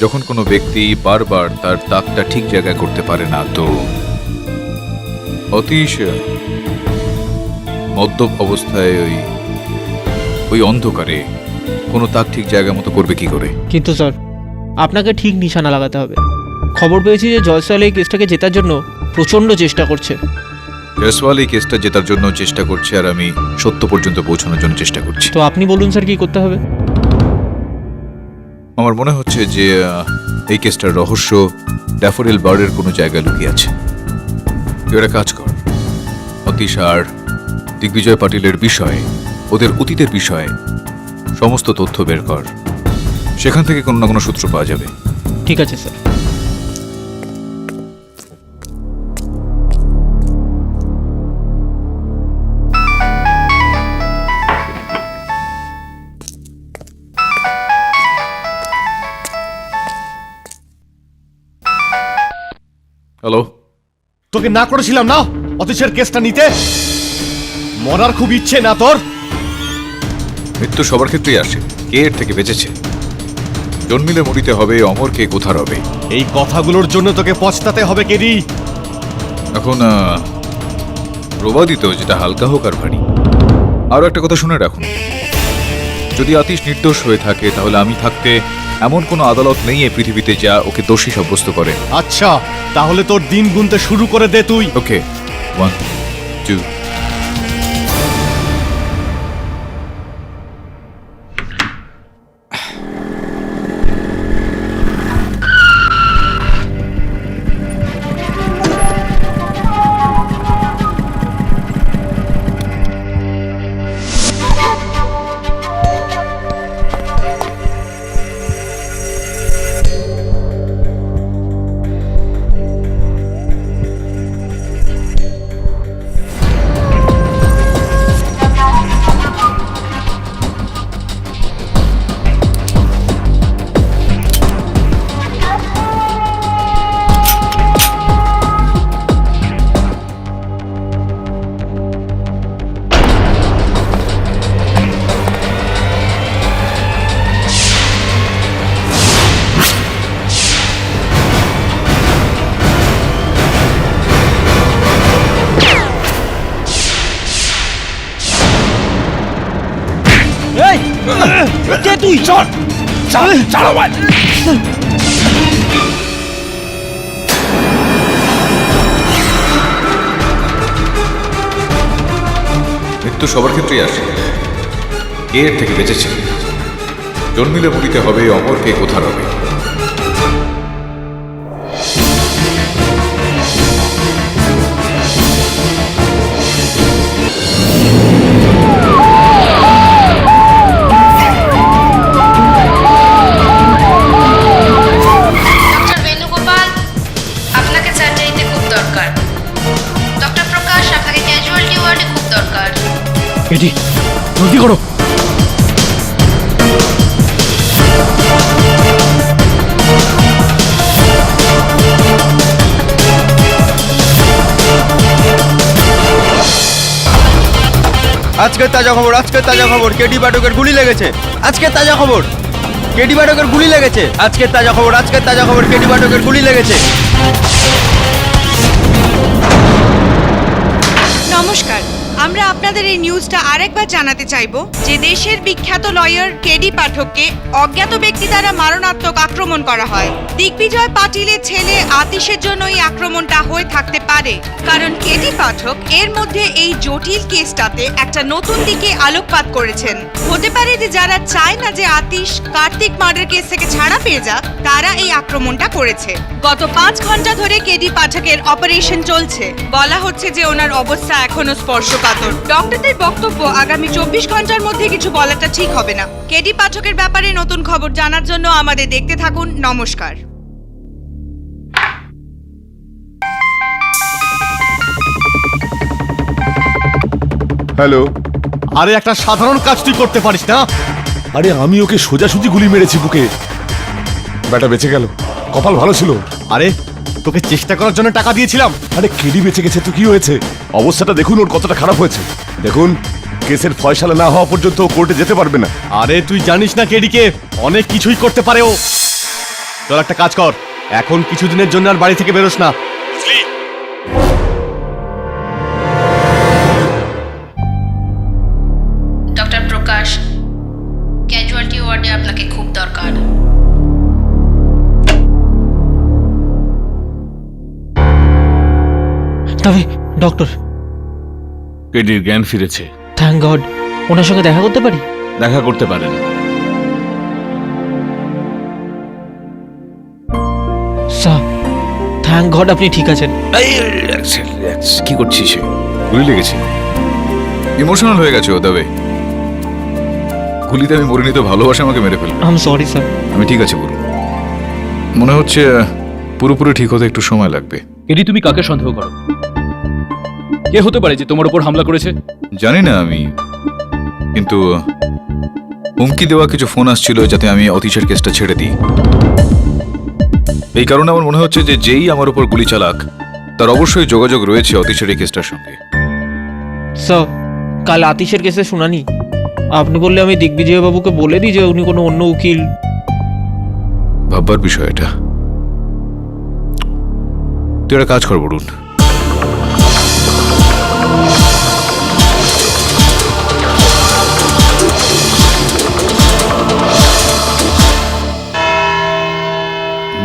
যখন কোনো ব্যক্তি বারবার তার তাকটা ঠিক জায়গায় করতে পারে না, তো অতীশ মদ্যপ অবস্থায় ওই অন্ধকারে কোনো তাক ঠিক জায়গা মতো করবে কি করে? কিন্তু স্যার, আপনাকে ঠিক নিশানা লাগাতে হবে। খবর পেয়েছি যে জয়সওয়াল এই কেসটাকে জেতার জন্য প্রচণ্ড চেষ্টা করছে। জয়সওয়াল এই কেসটা জেতার জন্য চেষ্টা করছে, আর আমি সত্য পর্যন্ত পৌঁছানোর জন্য চেষ্টা করছি। তো আপনি বলুন স্যার, কি করতে হবে? আমার মনে হচ্ছে যে এই কেসটার রহস্য ড্যাফোডিল বার্ডের কোনো জায়গায় লুকিয়ে আছে। তুই একটা কাজ কর, অতীশ আর দিগ্বিজয় পাটিলের বিষয়ে, ওদের অতীতের বিষয়ে সমস্ত তথ্য বের কর। সেখান থেকে কোনো না কোনো সূত্র পাওয়া যাবে। ঠিক আছে স্যার। হ্যালো, তোকে না করেছিলাম না অতীশের কেসটা নিতে? মরার খুব ইচ্ছে না তোর? মৃত্যু সবার ক্ষেত্রেই আসে, কে এর থেকে বেঁচেছে? জন্মিলে মরিতে হবে, অমর কে কোথার হবে। এই কথাগুলোর জন্য তোকে পছতাতে হবে কেডি। এখন প্রবাদিত, যেটা হালকা হোক আর ভারী। আরো একটা কথা শুনে রাখুন, যদি আতীশ নির্দোষ হয়ে থাকে, তাহলে আমি থাকতে এমন কোনো আদালত নেই এই পৃথিবীতে যা ওকে দোষী সাব্যস্ত করে। আচ্ছা, তাহলে তোর দিন গুনতে শুরু করে দে তুই। ওকে, 1, 2। তুই চল চালো ভাই। মৃত্যু সবার ক্ষেত্রেই আসে, কে এর থেকে বেঁচেছে? জন্মিলে মরিতে হবে, অমর কে কোথার হবে। কেডি, জলদি করো। আজকের তাজা খবর, কেডি পাঠকের গুলি লেগেছে। আজকের তাজা খবর, কেডি পাঠকের গুলি লেগেছে। আজকের তাজা খবর, কেডি পাঠকের গুলি লেগেছে। নমস্কার, আমরা আপনাদের এই নিউজটা আরেকবার জানাতে চাইবো যে দেশের বিখ্যাত লয়ার কেডি পাঠককে অজ্ঞাত ব্যক্তি দ্বারা মারণাত্মক আক্রমণ করা হয়। দিগ্বিজয় পাটিলের ছেলে আতীশের জন্য এই আক্রমণটা হয়ে থাকতে পারে, কারণ কেডি পাঠক এর মধ্যে এই জটিল কেসটাতে একটা নতুন দিকে আলোকপাত করেছেন। হতে পারে যে যারা চায় না যে আতীশ কার্তিক মার্ডার কেস থেকে ছাড়া পেয়ে যাক, তারা এই আক্রমণটা করেছে। গত 5 ঘন্টা ধরে কেডি পাঠকের অপারেশন চলছে। বলা হচ্ছে যে ওনার অবস্থা এখনো স্পর্শকাতর। ডক্টরদের বক্তব্য আগামী 24 ঘন্টার মধ্যে কিছু বলাটা ঠিক হবে না। কেডি পাঠকের ব্যাপারে নতুন খবর জানার জন্য আমাদের দেখতে থাকুন। নমস্কার। হ্যালো। আরে একটা সাধারণ কাজ তুই করতে পারিস না? আরে আমি ওকে সোজাসুজি গুলি মেরেছি বুকে, ব্যাটা বেঁচে গেল, কপাল ভালো ছিল। আরে তোকে চেষ্টা করার জন্য টাকা দিয়েছিলাম। আরে কেডি বেঁচে গেছে তো কি হয়েছে? অবস্থাটা দেখুন ওর কতটা খারাপ হয়েছে। দেখুন, কেসের ফয়সালা না হওয়া পর্যন্ত কোর্টে যেতে পারবে না। আরে তুই জানিস না কেডিকে অনেক কিছুই করতে পারে ও। চল একটা কাজ কর, এখন কিছুদিনের জন্য আর বাড়ি থেকে বেরোস না। ডক্টর প্রকাশ, ক্যাজুয়ালিটি ওয়ার্ডে আপনাকে খুব দরকার। তবে ডক্টর, কেডির জ্ঞান ফিরেছে। Thank god. ওনার সঙ্গে দেখা করতে পারি? দেখা করতে পারেন। স্যার, থ্যাংক গড আপনি ঠিক আছেন। কি করছিস? গুলি লেগেছে, ইমোশনাল হয়ে গেছে ও তবে। গুলিতে আমি মরিনি তো ভালোবাসা আমাকে মেরে ফেলবে। I am sorry sir. আমি ঠিক আছে বলুন। মনে হচ্ছে পুরোপুরি ঠিক হতে একটু সময় লাগবে। কেডি, তুমি কাকে সন্দেহ করো? কে হতে পারে যে তোমার উপর হামলা করেছে? জানি না আমি, কিন্তু হুমকি দেওয়া কিছু ফোন আসছিল যাতে আমি অতীশের কেসটা ছেড়ে দিই। এই কারণে আমার মনে হচ্ছে যে যেই আমার উপর গুলি চালাক তার অবশ্যই যোগাযোগ রয়েছে অতীশের এই কেসটার সঙ্গে। স্যার, কাল আতিশের কেসে শুনানি। আপনি বললে আমি দিগ্বিজয় বাবুকে বলে দিই যে উনি কোনো অন্য উকিল। ভাববার বিষয় এটা। তুই একটা কাজ কর বলুন,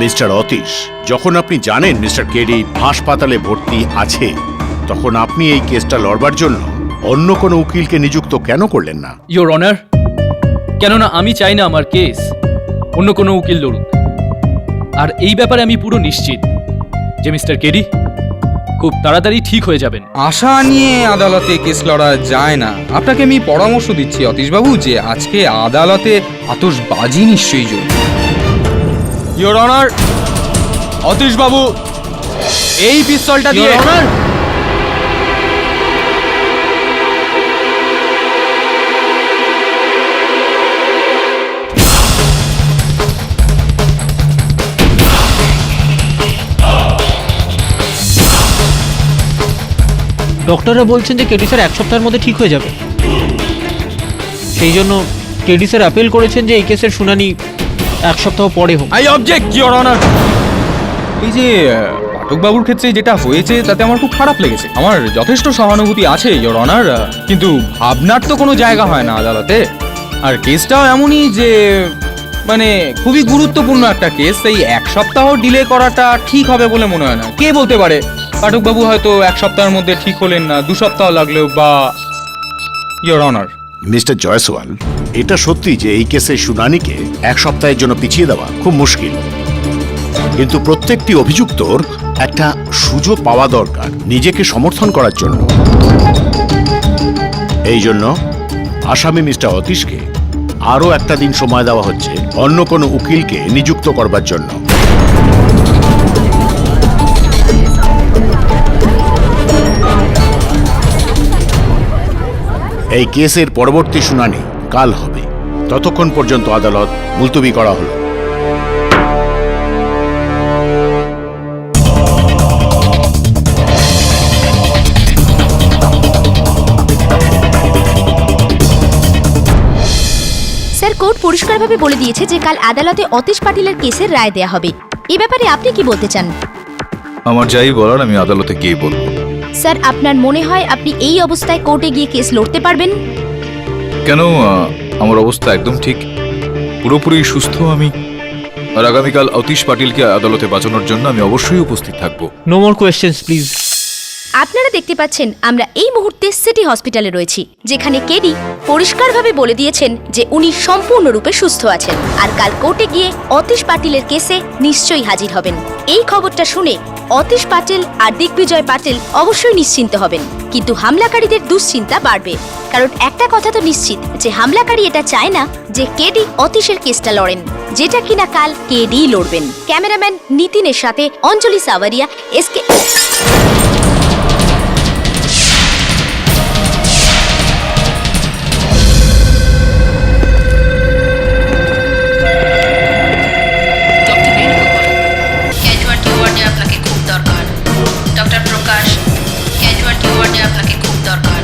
মিস্টার অতীশ, যখন আপনি জানেন মিস্টার কেডি হাসপাতালে ভর্তি আছে, তখন আপনি এই কেসটা লড়বার জন্য অন্য কোনো উকিলকে নিযুক্ত কেন করলেন না? ইয়োর অনার, কেননা আমি চাই না আমার কেস অন্য কোনো উকিল লড়ুক। আর এই ব্যাপারে আমি পুরো নিশ্চিত যে মিস্টার কেডি খুব তাড়াতাড়ি ঠিক হয়ে যাবেন। আশা নিয়ে আদালতে কেস লড়া যায় না। আপনাকে আমি পরামর্শ দিচ্ছি অতীশবাবু যে আজকে আদালতে আতশবাজি নিশ্চয়ই জড়িত। ইয়োর অনার, অতীশবাবু এই পিস্তলটা দিয়ে। Your Honor! ডক্টররা বলছেন যে কেডি স্যার 1 সপ্তাহের মধ্যে ঠিক হয়ে যাবে। সেই জন্য কেডি স্যার অ্যাপিল করেছেন যে এই কেসের শুনানি 1 সপ্তাহ পরে হোক। I object your honour. এই যে পাঠকবাবুর ক্ষেত্রে যেটা হয়েছে তাতে আমার খুব খারাপ লেগেছে। আমার যথেষ্ট সহানুভূতি আছে ইয়োর অনার, কিন্তু ভাবনার তো কোনো জায়গা হয় না আদালতে। আর কেসটাও এমনই যে মানে খুবই গুরুত্বপূর্ণ একটা কেস, তাই 1 সপ্তাহ ডিলে করাটা ঠিক হবে বলে মনে হয় না। কে বলতে পারে পাঠকবাবু হয়তো 1 সপ্তাহের মধ্যে ঠিক হলেন না, 2 সপ্তাহ লাগলেও বা। ইয়োর অনার, মিস্টার জয়সওয়াল, এটা সত্যি যে এই কেসের শুনানিকে 1 সপ্তাহের জন্য পিছিয়ে দেওয়া খুব মুশকিল, কিন্তু প্রত্যেকটি অভিযুক্তর একটা সুযোগ পাওয়া দরকার নিজেকে সমর্থন করার জন্য। এই জন্য আসামি মিস্টার অতীশকে আরও একটা দিন সময় দেওয়া হচ্ছে অন্য কোনো উকিলকে নিযুক্ত করবার জন্য। এই কেসের পরবর্তী শুনানি কাল হবে, ততক্ষণ পর্যন্ত আদালত মুলতবি করা হলো। স্যার, কোর্ট পরিষ্কারভাবে বলে দিয়েছে যে কাল আদালতে অতীশ পাটিলের কেসের রায় দেয়া হবে। এই ব্যাপারে আপনি কি বলতে চান? আমার যাই বলার আমি আদালতে গিয়ে বলবো। স্যার, আপনার মনে হয় আপনি এই অবস্থায় কোর্টে গিয়ে কেস লড়তে পারবেন? কেন, আমার অবস্থা একদম ঠিক, পুরোপুরি সুস্থ আমি। আর আগামীকাল অতীশ পাটিলকে আদালতে বাঁচানোর জন্য আমি অবশ্যই উপস্থিত থাকবো। No more questions please. আপনারা দেখতে পাচ্ছেন আমরা এই মুহূর্তে সিটি হসপিটালে রয়েছি, যেখানে কেডি পরিষ্কারভাবে বলে দিয়েছেন যে উনি সম্পূর্ণরূপে সুস্থ আছেন আর কাল কোর্টে গিয়ে অতীশ পাটিলের কেসে নিশ্চয়ই হাজির হবেন। এই খবরটা শুনে অতীশ পাটিল আর দিগ্বিজয় পাটিল অবশ্যই নিশ্চিন্ত হবেন, কিন্তু হামলাকারীদের দুশ্চিন্তা বাড়বে। কারণ একটা কথা তো নিশ্চিত যে হামলাকারী এটা চায় না যে কেডি অতীশের কেসটা লড়েন, যেটা কিনা কাল কেডি লড়বেন। ক্যামেরাম্যান নিতিনের সাথে অঞ্জলি সাওয়ারিয়া, এসকে। ক্যাজুয়ালিটি ওয়ার্ডে আপনাকে খুব দরকার। ডক্টর প্রকাশ, ক্যাজুয়ালিটি ওয়ার্ডে আপনাকে খুব দরকার।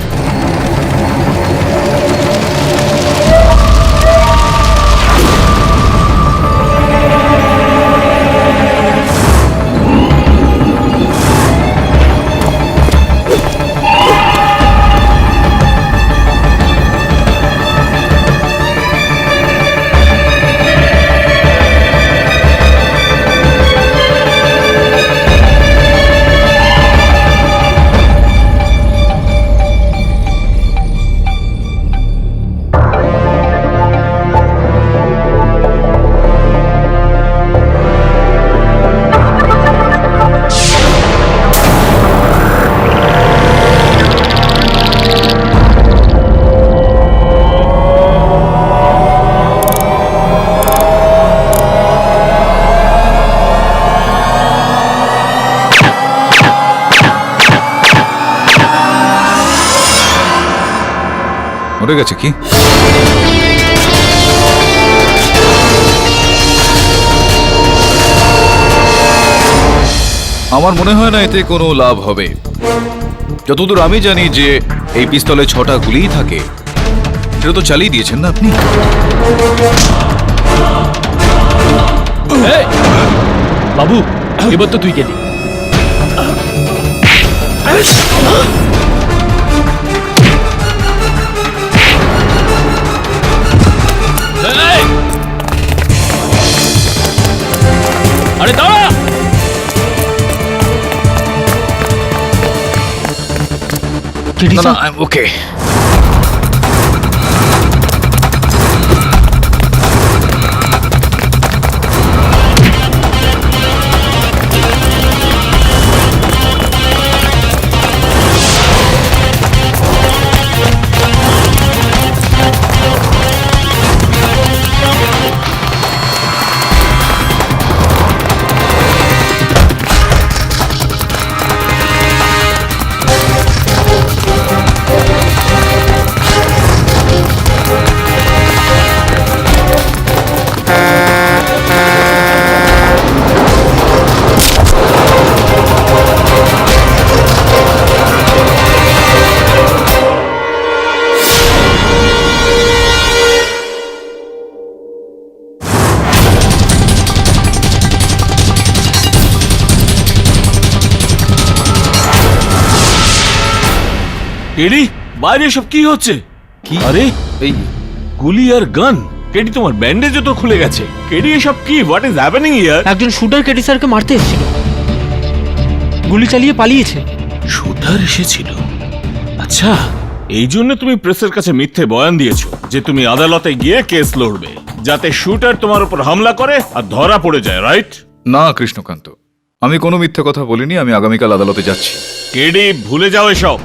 মরে গেছে কি? আমার মনে হয় না এতে কোনো লাভ হবে। যতদূর আমি জানি যে এই পিস্তলে 6টা গুলিই থাকে, সেটা তো চালিয়ে দিয়েছেন না আপনি। এই, বাবু এবার তো তুই গেলি। এই! আরে দাঁড়া! কেডি স্যার, ওকে। কেডি, বাইরে সব কি হচ্ছে? কি আরে এই গুলি আর গান? কেডি, তোমার ব্যান্ডেজও তো খুলে গেছে। কেডি, এসব কি? What is happening here? একজন শুটার কেডি স্যারকে মারতে এসেছিল, গুলি চালিয়ে পালিয়েছে। শুটার এসেছিল? আচ্ছা, এই জন্য তুমি প্রেসের কাছে মিথ্যে বয়ান দিয়েছো যে তুমি আদালতে গিয়ে কেস লড়বে, যাতে শুটার তোমার উপর হামলা করে আর ধরা পড়ে যায়, রাইট? না কৃষ্ণকান্ত, আমি কোনো মিথ্যে কথা বলিনি। আমি আগামীকাল আদালতে যাচ্ছি। কেডি, ভুলে যাও এসব।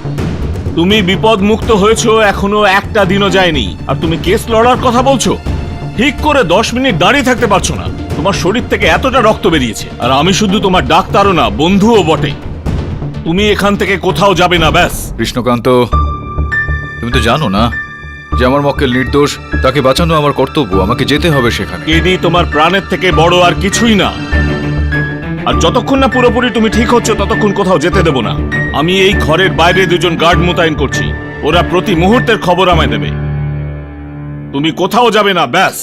তুমি বিপদ মুক্ত হয়েছো, এখনো একটা দিনও যায়নি, আর তুমি কেস লড়ার কথা বলছো? ঠিক করে 10 মিনিট দাঁড়িয়ে থাকতে পারছো না। তোমার শরীর থেকে এতটা রক্ত বেরিয়েছে, আর আমি শুধু তোমার ডাক্তারও না, বন্ধুও বটে। তুমি এখান থেকে কোথাও যাবে না, ব্যাস। কৃষ্ণকান্ত, তুমি তো জানো না যে আমার মক্কেল নির্দোষ, তাকে বাঁচানো আমার কর্তব্য। আমাকে যেতে হবে সেখানে। কেডি, তোমার প্রাণের থেকে বড় আর কিছুই না। আর যতক্ষণ না পুরোপুরি তুমি ঠিক হচ্ছ, ততক্ষণ কোথাও যেতে দেব না। আমি এই ঘরের বাইরে 2জন গার্ড মোতায়েন করছি, ওরা প্রতি মুহূর্তের খবর আমায় দেবে। তুমি কোথাও যাবে না, ব্যাস।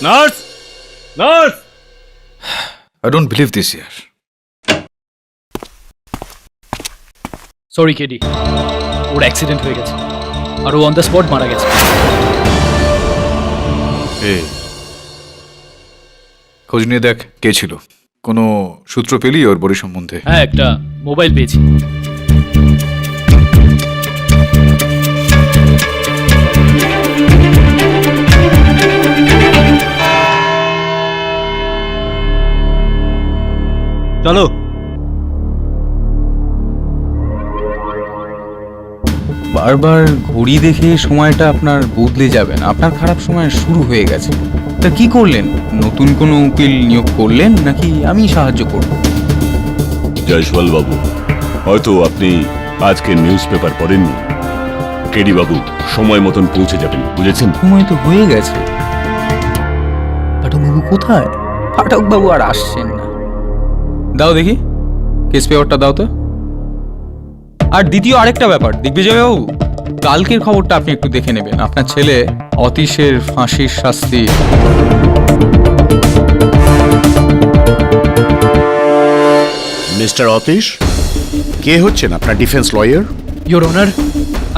Nurse, nurse! I don't believe this here. Sorry KD, ওর অ্যাক্সিডেন্ট হয়ে গেছে আর ও অন দ্য স্পট মারা গেছে। খোঁজ নিয়ে দেখ কে ছিল। কোনো সূত্র পেলি ওর বডি সম্বন্ধে? হ্যাঁ, একটা মোবাইল পেয়েছি। চলো। বারবার ঘড়ি দেখে সময়টা আপনার বদলে যাবে না। আপনার খারাপ সময় শুরু হয়ে গেছে। তা কি করলেন? নতুন কোনো উকিল নিয়োগ করলেন নাকি আমি সাহায্য করব? জয়সওয়াল বাবু, হয়তো আপনি আজকে নিউজ পেপার পড়েননি। কেডি বাবু সময় মতন পৌঁছে যাবেন, বুঝেছেন? সময় তো হয়ে গেছে। পাঠকবাবু কোথায়? পাঠকবাবু আর আসছেন না। দাও দেখি কেস পেপারটা দাও তো। আর দ্বিতীয় আরেকটা ব্যাপার, দিগ্বিজয় বাবু, কালকের খবরটা আপনি একটু দেখে নেবেন। আপনার ছেলে অতীশের ফাঁসির শাস্তি। মিস্টার অতীশ, কে হচ্ছেন আপনার defence lawyer? Your honour,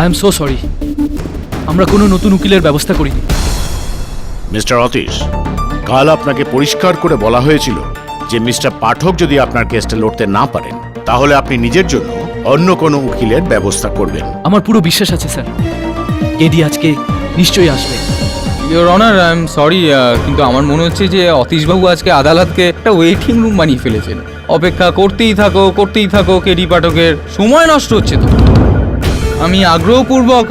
I am so sorry, আমরা কোনো নতুন উকিলের ব্যবস্থা করিনি। মিস্টার অতীশ, কাল আপনাকে পরিষ্কার করে বলা হয়েছিল যে মিস্টার পাঠক যদি আপনার কেসটা লড়তে না পারেন, তাহলে আপনি নিজের জন্য অন্য কোনো উকিলের ব্যবস্থা করবেন। আমার পুরো বিশ্বাস আছে স্যার, কেডি আজকে নিশ্চয়ই আসবে। Your honour, I am sorry, কিন্তু আমার মনে হচ্ছে যে অতীশবাবু আজকে আদালতকে একটা ওয়েটিং রুম বানিয়ে ফেলেছেন। অপেক্ষা করতেই থাকো কেডি পাঠকের। সময় নষ্ট হচ্ছে তো। আমি আগ্রহপূর্বক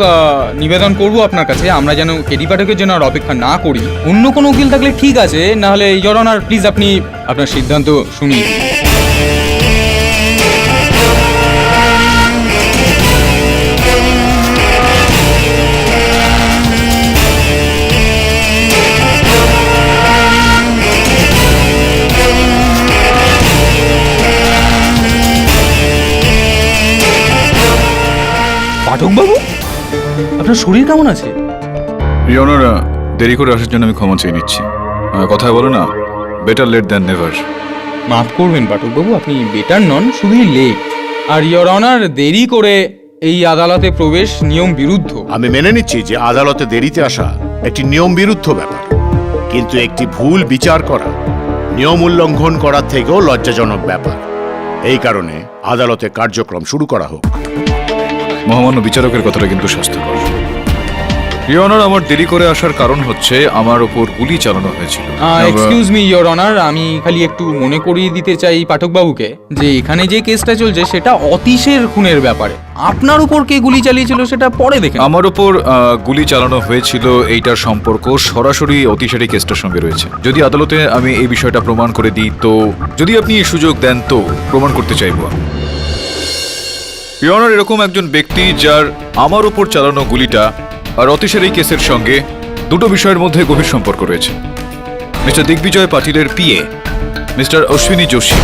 নিবেদন করব আপনার কাছে, আমরা যেন কেডি পাঠকের জন্য আর অপেক্ষা না করি। অন্য কোনো উকিল থাকলে ঠিক আছে, নাহলে ইয়োর অনার প্লিজ আপনি আপনার সিদ্ধান্ত শুনিয়ে দিন। আপনার শরীর কেমন আছে? ইয়নার, দেরি করে আসার জন্য আমি ক্ষমা চেয়ে নিচ্ছি। কথায় বলো না, বেটার লেট দ্যান নেভার। মাফ করবেন পাঠকবাবু, আপনি বেটার নন, শুধুই লেট। আর ইয়োর অনার, দেরি করে এই আদালতে প্রবেশ নিয়ম বিরুদ্ধ। আমি মেনে নিচ্ছি যে আদালতে দেরিতে আসা একটি নিয়ম বিরুদ্ধ ব্যাপার, কিন্তু একটি ভুল বিচার করা নিয়ম উল্লঙ্ঘন করার থেকেও লজ্জাজনক ব্যাপার। এই কারণে আদালতে কার্যক্রম শুরু করা হোক। মহামান্য বিচারকের কথাটা কিন্তু স্বাস্থ্যকর। ইয়নার, আমার দেরি করে আসার কারণ হচ্ছে আমার ওপর গুলি চালানো হয়েছিল। এক্সকিউজ মি ইয়োর অনার, আমি খালি একটু মনে করিয়ে দিতে চাই পাঠকবাবুকে যে এখানে যে কেসটা চলছে সেটা অতীশের খুনের ব্যাপারে। আপনার উপর কে গুলি চালিয়েছিল সেটা পরে দেখে। আমার ওপর গুলি চালানো হয়েছিল, এইটার সম্পর্ক সরাসরি অতিশারি কেসটার সঙ্গে রয়েছে। যদি আদালতে আমি এই বিষয়টা প্রমাণ করে দিই, তো যদি আপনি এই সুযোগ দেন তো প্রমাণ করতে চাইব। ইয়নার, এরকম একজন ব্যক্তি যার আমার ওপর চালানো গুলিটা আর অতিশারি কেসের সঙ্গে দুটো বিষয়ের মধ্যে গভীর সম্পর্ক রয়েছে। মিস্টার দিগ্বিজয় পাটিলের পিএ মিস্টার অশ্বিনী যোশী।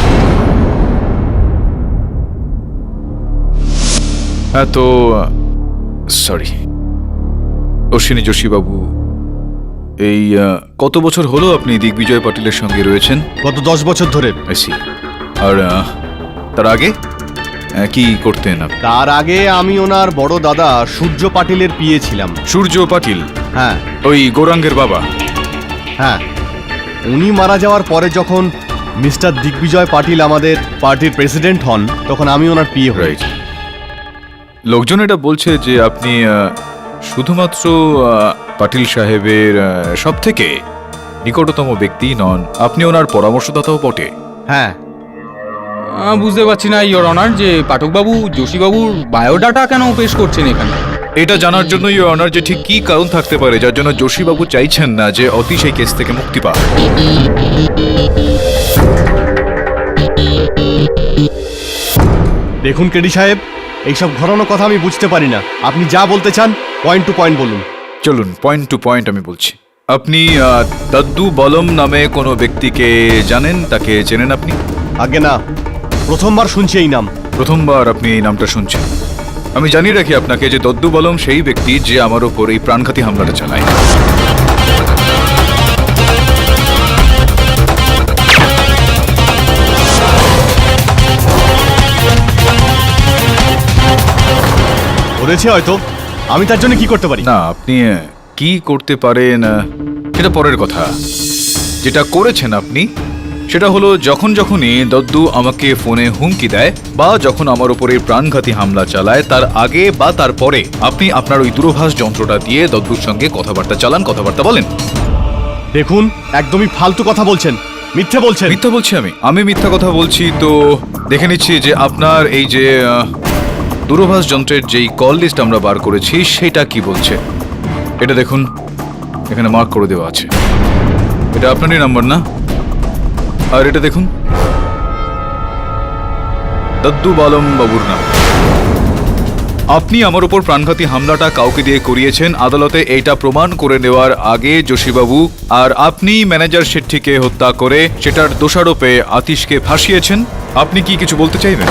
হ্যাঁ, তো সরি অশ্বিনী যোশী বাবু, এই কত বছর হলো আপনি দিগ্বিজয় পাটিলের সঙ্গে রয়েছেন? গত 10 বছর ধরে। আইসি। আর তার আগে কি করতেন আপনি? তার আগে আমি ওনার বড় দাদা সূর্য পাটিলের পিএ ছিলাম। সূর্য পাটিল? হ্যাঁ। ওই গৌরাঙ্গের বাবা? হ্যাঁ। উনি মারা যাওয়ার পরে যখন মিস্টার দিগ্বিজয় পাটিল আমাদের পার্টির প্রেসিডেন্ট হন, তখন আমি ওনার পিএ হই। রাইট। লোকজন এটা বলছে যে আপনি শুধুমাত্র পাটিল সাহেবের সব থেকে নিকটতম ব্যক্তি নন, আপনি ওনার পরামর্শদাতাও বটে। হ্যাঁ। বুঝতে পারছি না ইয়োর অনার যে পাঠকবাবু যোশীবাবুর বায়োডাটা কেন পেশ করছেন এখানে। এটা জানার জন্য ইওর অনার যে ঠিক কি কারণ থাকতে পারে যার জন্য যোশীবাবু চাইছেন না যে অতি সেই কেস থেকে মুক্তি পায়। দেখুন কেডি সাহেব, এইসব ঘরানো কথা আমি বুঝতে পারি না। আপনি যা বলতে চান পয়েন্ট টু পয়েন্ট বলুন। চলুন পয়েন্ট টু পয়েন্ট আমি বলছি। আপনি দাদ্দু বলম নামে কোনো ব্যক্তিকে জানেন? তাকে চেনেন আপনি? আগে না, প্রথমবার শুনছি এই নাম। প্রথমবার আপনি এই নামটা শুনছেন? আমি জানিয়ে রাখি আপনাকে যে দদ্দু বলম সেই ব্যক্তি যে আমার ওপর এই প্রাণঘাতী হামলাটা চালায়। করেছে হয়তো, আমি তার জন্য কি করতে পারি? না, আপনি কি করতে পারেন সেটা পরের কথা। যেটা করেছেন আপনি সেটা হলো যখনই দদ্দু আমাকে ফোনে হুমকি দেয় বা যখন আমার ওপরে প্রাণঘাতী হামলা চালায়, তার আগে বা তার পরে আপনি আপনার ওই দূরভাষ যন্ত্রটা দিয়ে দদ্দুর সঙ্গে কথাবার্তা চালান, কথাবার্তা বলেন। দেখুন, একদমই ফালতু কথা বলছেন, মিথ্যে বলছেন। মিথ্যা বলছি? আমি মিথ্যা কথা বলছি? তো দেখে নিচ্ছি যে আপনার এই যে দূরভাষ যন্ত্রের যেই কল লিস্ট আমরা বার করেছি সেটা কি বলছে। এটা দেখুন, এখানে মার্ক করে দেওয়া আছে। এটা আপনারই নাম্বার না? আর এটা দেখুন, দদ্দু বালম বাবুর নাম। আপনি আমার উপর প্রাণঘাতী হামলাটা কাউকে দিয়ে করিয়েছেন। আদালতে এইটা প্রমাণ করে নেওয়ার আগে যোশীবাবু আর আপনি ম্যানেজার শেট্টিকে হত্যা করে সেটার দোষারোপে আতিশকে ফাঁসিয়েছেন। আপনি কি কিছু বলতে চাইবেন?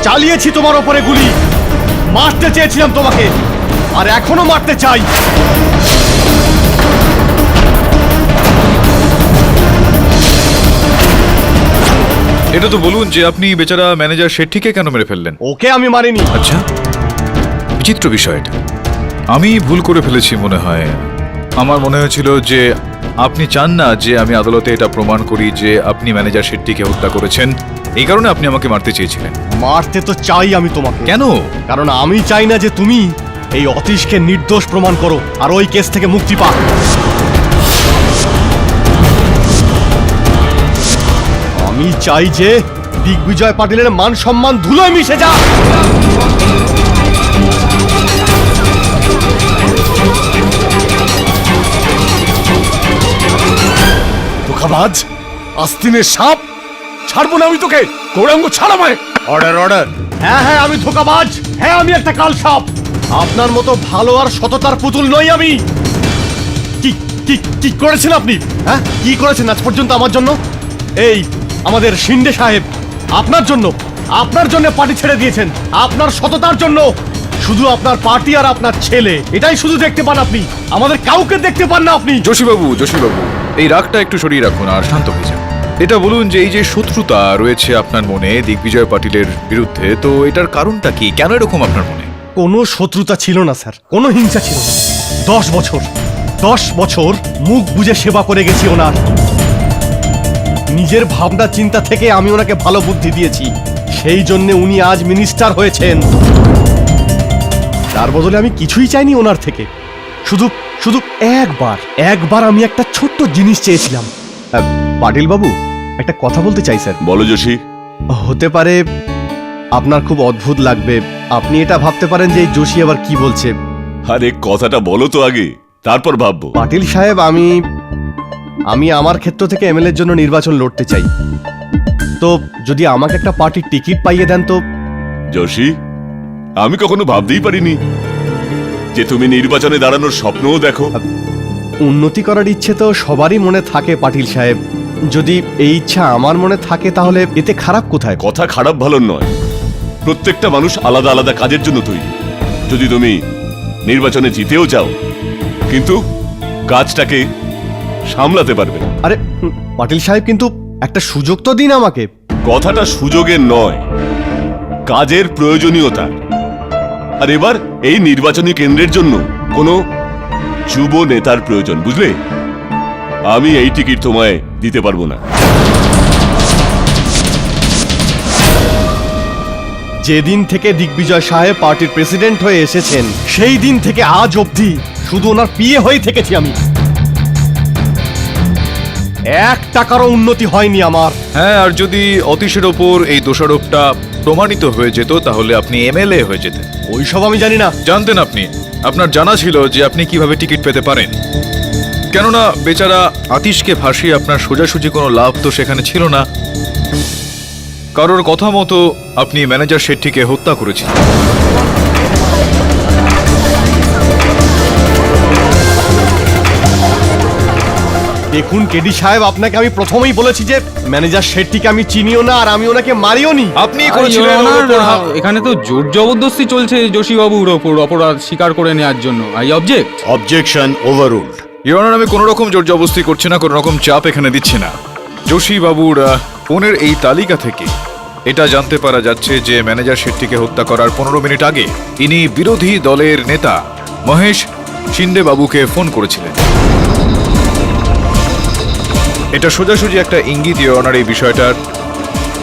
চালিয়েছি তোমার ওপরে গুলি, মারতে চেয়েছিলাম তোমাকে, আর এখনো মারতে চাই। এটা তো বলুন যে আপনি বেচারা ম্যানেজার শেট্টিকে কেন মেরে ফেললেন? ওকে আমি মারিনি। আচ্ছা, বিচিত্র বিষয় এটা। আমি ভুল করে ফেলেছি মনে হয়। আমার মনে হয়েছিল যে আপনি চান না যে আমি আদালতে এটা প্রমাণ করি যে আপনি ম্যানেজার শেট্টিকে হত্যা করেছেন, এই কারণে আপনি আমাকে মারতে চেয়েছিলেন। মারতে তো চাই আমি তোমাকে। কেন? কারণ আমি চাই না যে তুমি এই অতীশকে নির্দোষ প্রমাণ করো আর ওই কেস থেকে মুক্তি পাও। আমি চাই যে দিগ্বিজয় পাটিলের মান সম্মান ধুলোয় মিশে যা। ধোঁকাবাজ, আস্তিনের সাপ, ছাড়বো না আমি তোকে। গৌরাঙ্গ, ছাড় আমায়। Order order. হ্যাঁ হ্যাঁ, আমি ধোঁকাবাজ। হ্যাঁ, আমি একটা কাল সাপ। আপনার মতো ভালো আর সততার পুতুল নই আমি। কি কি কি করেছেন আপনি? হ্যাঁ, কি করেছেন আজ পর্যন্ত আমার জন্য? এই আমাদের শিন্ডে সাহেব আপনার জন্য পার্টি ছেড়ে দিয়েছেন, আপনার সততার জন্য। শুধু আপনার পার্টি আর আপনার ছেলে, এটাই শুধু দেখতে পান আপনি, আমাদের কাউকে দেখতে পান না আপনি। যোশীবাবু, এই রাগটা একটু সরিয়ে রাখুন আর শান্ত হয়ে যান। এটা বলুন যে এই যে শত্রুতা রয়েছে আপনার মনে দিগ্বিজয় পাটিলের বিরুদ্ধে, তো এটার কারণটা কি? কেন এরকম আপনার মনে? কোনো শত্রুতা ছিল না স্যার, কোনো হিংসা ছিল না। 10 বছর মুখ বুজে সেবা করে গেছি ওনার। নিজের ভাবনা চিন্তা থেকে আমি ওনাকে ভালো বুদ্ধি দিয়েছি, সেই জন্য উনি আজ মিনিস্টার হয়েছেন। তার বদলে আমি কিছুই চাইনি ওনার থেকে, শুধু একবার আমি একটা ছোট্ট জিনিস চেয়েছিলাম। পাটিল বাবু, একটা কথা বলতে চাই স্যার। বলো যোশী। হতে পারে আপনার খুব অদ্ভুত লাগবে, আপনি এটা ভাবতে পারেন যে এই যোশী আবার কি বলছে। আরে কথাটা বলো তো আগে, তারপর ভাববো। পাটিল সাহেব, আমি আমার ক্ষেত্র থেকে এমএলএর জন্য নির্বাচন লড়তে চাই, তো যদি আমাকে একটা পার্টির টিকিট পাইয়ে দেন তো। যোশী, আমি কখনো ভাবতেই পারিনি যে তুমি নির্বাচনে দাঁড়ানোর স্বপ্নও দেখো। উন্নতি করার ইচ্ছে তো সবারই মনে থাকে পাটিল সাহেব, যদি এই ইচ্ছা আমার মনে থাকে তাহলে এতে খারাপ কোথায়? কথা খারাপ ভালো নয়, প্রত্যেকটা মানুষ আলাদা আলাদা কাজের জন্য তৈরি। যদি তুমি নির্বাচনে জিতেও যাও, কিন্তু কাজটাকে সামলাতে পারবে না। আরে পাটিল সাহেব, কিন্তু একটা সুযোগ তো দিন আমাকে। কথাটা সুযোগের নয়, কাজের প্রয়োজনীয়তা। আর এবার এই নির্বাচনী কেন্দ্রের জন্য কোনো যুব নেতার প্রয়োজন, বুঝলে? আমি এই টিকিট তোমায় দিতে পারবো না। যেদিন থেকে দিগ্বিজয় সাহেব পার্টির প্রেসিডেন্ট হয়ে এসেছেন, সেই দিন থেকে আজ অবধি শুধু ওনার পিএ হয়ে থেকেছি আমি। 1 টাকারও উন্নতি হয়নি আমার। হ্যাঁ, আর যদি অতীশের ওপর এই দোষারোপটা প্রমাণিত হয়ে যেত তাহলে আপনি এমএলএ হয়ে যেতেন। ওইসব আমি জানি না। জানতেন আপনি? আপনার জানা ছিল যে আপনি কিভাবে টিকিট পেতে পারেন, কেননা বেচারা আতিশকে ফাঁসিয়ে আপনার সোজাসুজি কোনো লাভ তো সেখানে ছিল না। কারোর কথা মতো আপনি ম্যানেজার শেট্টিকে হত্যা করেছিলেন। দেখুন কেডি সাহেব, আপনাকে আমি প্রথমেই বলেছি যে ম্যানেজার শেট্টিকে আমি চিনিও না, আর আমি ওনাকে মারিও নি। আপনি করেছিলেন। এখানে তো জোর জবরদস্তি চলছে যোশীবাবুর ওপর অপরাধ স্বীকার করে নেওয়ার জন্য। I object. Objection overruled. Your honour, আমি কোনো রকম জোর জবরদস্তি করছি না, কোনো রকম চাপ এখানে দিচ্ছি না। যোশীবাবুর ফোনের এই তালিকা থেকে এটা জানতে পারা যাচ্ছে যে ম্যানেজার শেট্টিকে হত্যা করার 15 মিনিট আগে ইনি বিরোধী দলের নেতা মহেশ শিন্ডে বাবুকে ফোন করেছিলেন। এটা সোজাসুজি একটা ইঙ্গিত ইওর অনার এই বিষয়টার,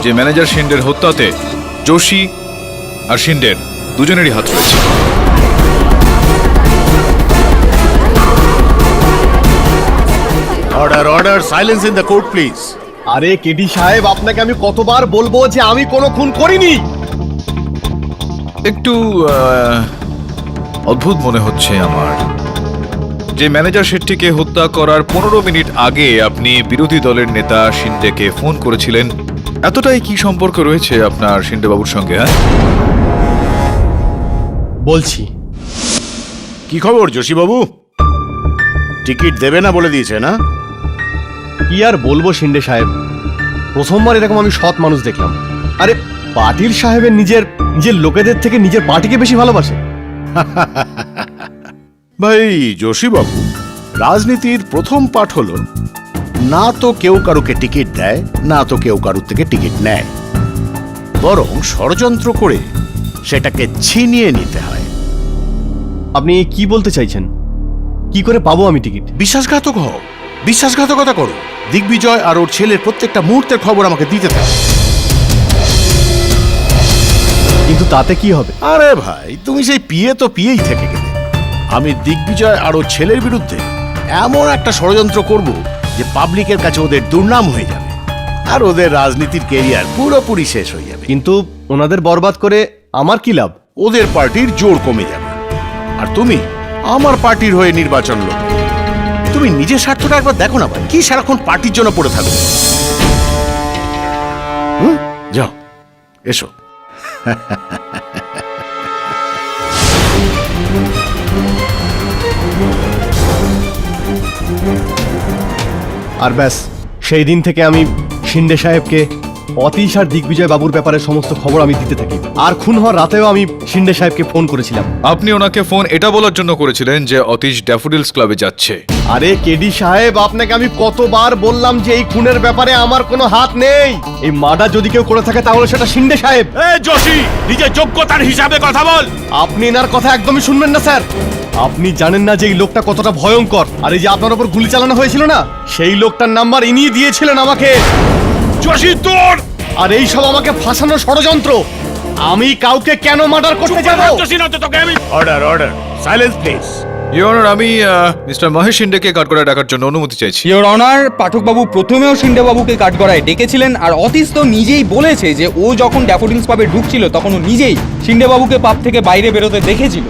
যে ম্যানেজার শিন্ডের হত্যাতে যোশী আর শিন্ডের দুজনেরই হাত রয়েছে। Order, silence in the court please. আরে কেডি সাহেব, আপনাকে আমি কতবার বলবো যে আমি কোনো খুন করিনি। একটু অদ্ভুত মনে হচ্ছে আমার যে ম্যানেজার শেট্টিকে হত্যা করার 15 মিনিট আগে আপনি বিরোধী দলের নেতা শিন্ডেকে ফোন করেছিলেন। এতটাই কি সম্পর্ক রয়েছে আপনার শিন্ডে বাবুর সঙ্গে? হ্যাঁ, বলছি। কি খবর যোশীবাবু? টিকিট দেবে না বলে দিয়েছে না? কি আর বলবো শিন্ডে সাহেব, প্রথমবার এরকম আমি সৎ মানুষ দেখলাম। আরে পাটিল সাহেবের নিজের লোকেদের থেকে নিজের পার্টিকে বেশি ভালোবাসে। ভাই যোশীবাবু, রাজনীতির প্রথম পাঠ হলো না তো কেউ কারুকে টিকিট দেয়, না তো কেউ কারুর থেকে টিকিট নেয়, বরং ষড়যন্ত্র করে সেটাকে ছিনিয়ে নিতে হয়। আপনি কি বলতে চাইছেন? কি করে পাবো আমি টিকিট? বিশ্বাসঘাতক হও, বিশ্বাসঘাতকতা করো। দিগ্বিজয় আর ওর ছেলের প্রত্যেকটা মুহূর্তের খবর আমাকে দিতে দাও। কিন্তু তাতে কি হবে? আরে ভাই, তুমি সেই পিয়ে তো পিয়েই থেকে গেলে। আমি দিগ্বিজয় আর ওর ছেলের বিরুদ্ধে এমন একটা ষড়যন্ত্র করব যে পাবলিকের কাছে ওদের দুর্নাম হয়ে যাবে, আর ওদের রাজনীতির কেরিয়ার পুরোপুরি শেষ হয়ে যাবে। কিন্তু ওনাদের বরবাদ করে আমার কি লাভ? ওদের পার্টির জোর কমে যাবে, আর তুমি আমার পার্টির হয়ে নির্বাচন লড়বে। তুমি নিজের স্বার্থটা একবার দেখো না ভাই, কি সারাক্ষণ পার্টির জন্য পড়ে থাকো। যাও, এসো। আর ব্যাস, সেই দিন থেকে আমি শিন্ডে সাহেবকে অতীশ আর দিগ্বিজয় বাবুর ব্যাপারে সমস্ত খবর আমি দিতে থাকি। আর খুন হওয়ার রাতেও আমি শিন্ডে সাহেবকে ফোন করেছিলাম। আপনি ওনাকে ফোন এটা বলার জন্য করেছিলেন যে অতীশ ড্যাফোডিলস ক্লাবে যাচ্ছে। আরে কেডি সাহেব, আপনাকে আমি কতবার বললাম যে এই খুনের ব্যাপারে আমার কোনো হাত নেই। এই মার্ডার যদি কেউ করে থাকে তাহলে সেটা শিন্ডে সাহেব। যোশী, নিজের যোগ্যতার হিসাবে কথা বল। আপনি এনার কথা একদমই শুনবেন না স্যার। আপনি জানেন না যে এই লোকটা কতটা ভয়ঙ্কর। আর এই যে আপনার উপর গুলি চালানো হয়েছিল না, সেই লোকটার নাম্বার ইনি দিয়েছিলেন আমাকে। যোশী তোর আর এই সব আমাকে ফাঁসানোর ষড়যন্ত্র। আমি কাউকে কেন মার্ডার করতে যাব? যোশী না তো তোকে আমি order order silence please. Your honour, আমি মিস্টার মহেশ শিন্ডেকে কাঠগড়ায় ডাকার জন্য অনুমতি চাইছি। ইওর অনার, পাঠকবাবু প্রথমেও শিন্ডেবাবুকে কাঠগড়ায় ডেকেছিলেন, আর অতীশ তো নিজেই বলেছে যে ও যখন ড্যাফোডিলস পাবে ঢুকছিল তখন ও নিজেই শিন্ডেবাবুকে পাব থেকে বাইরে বেরোতে দেখেছিল।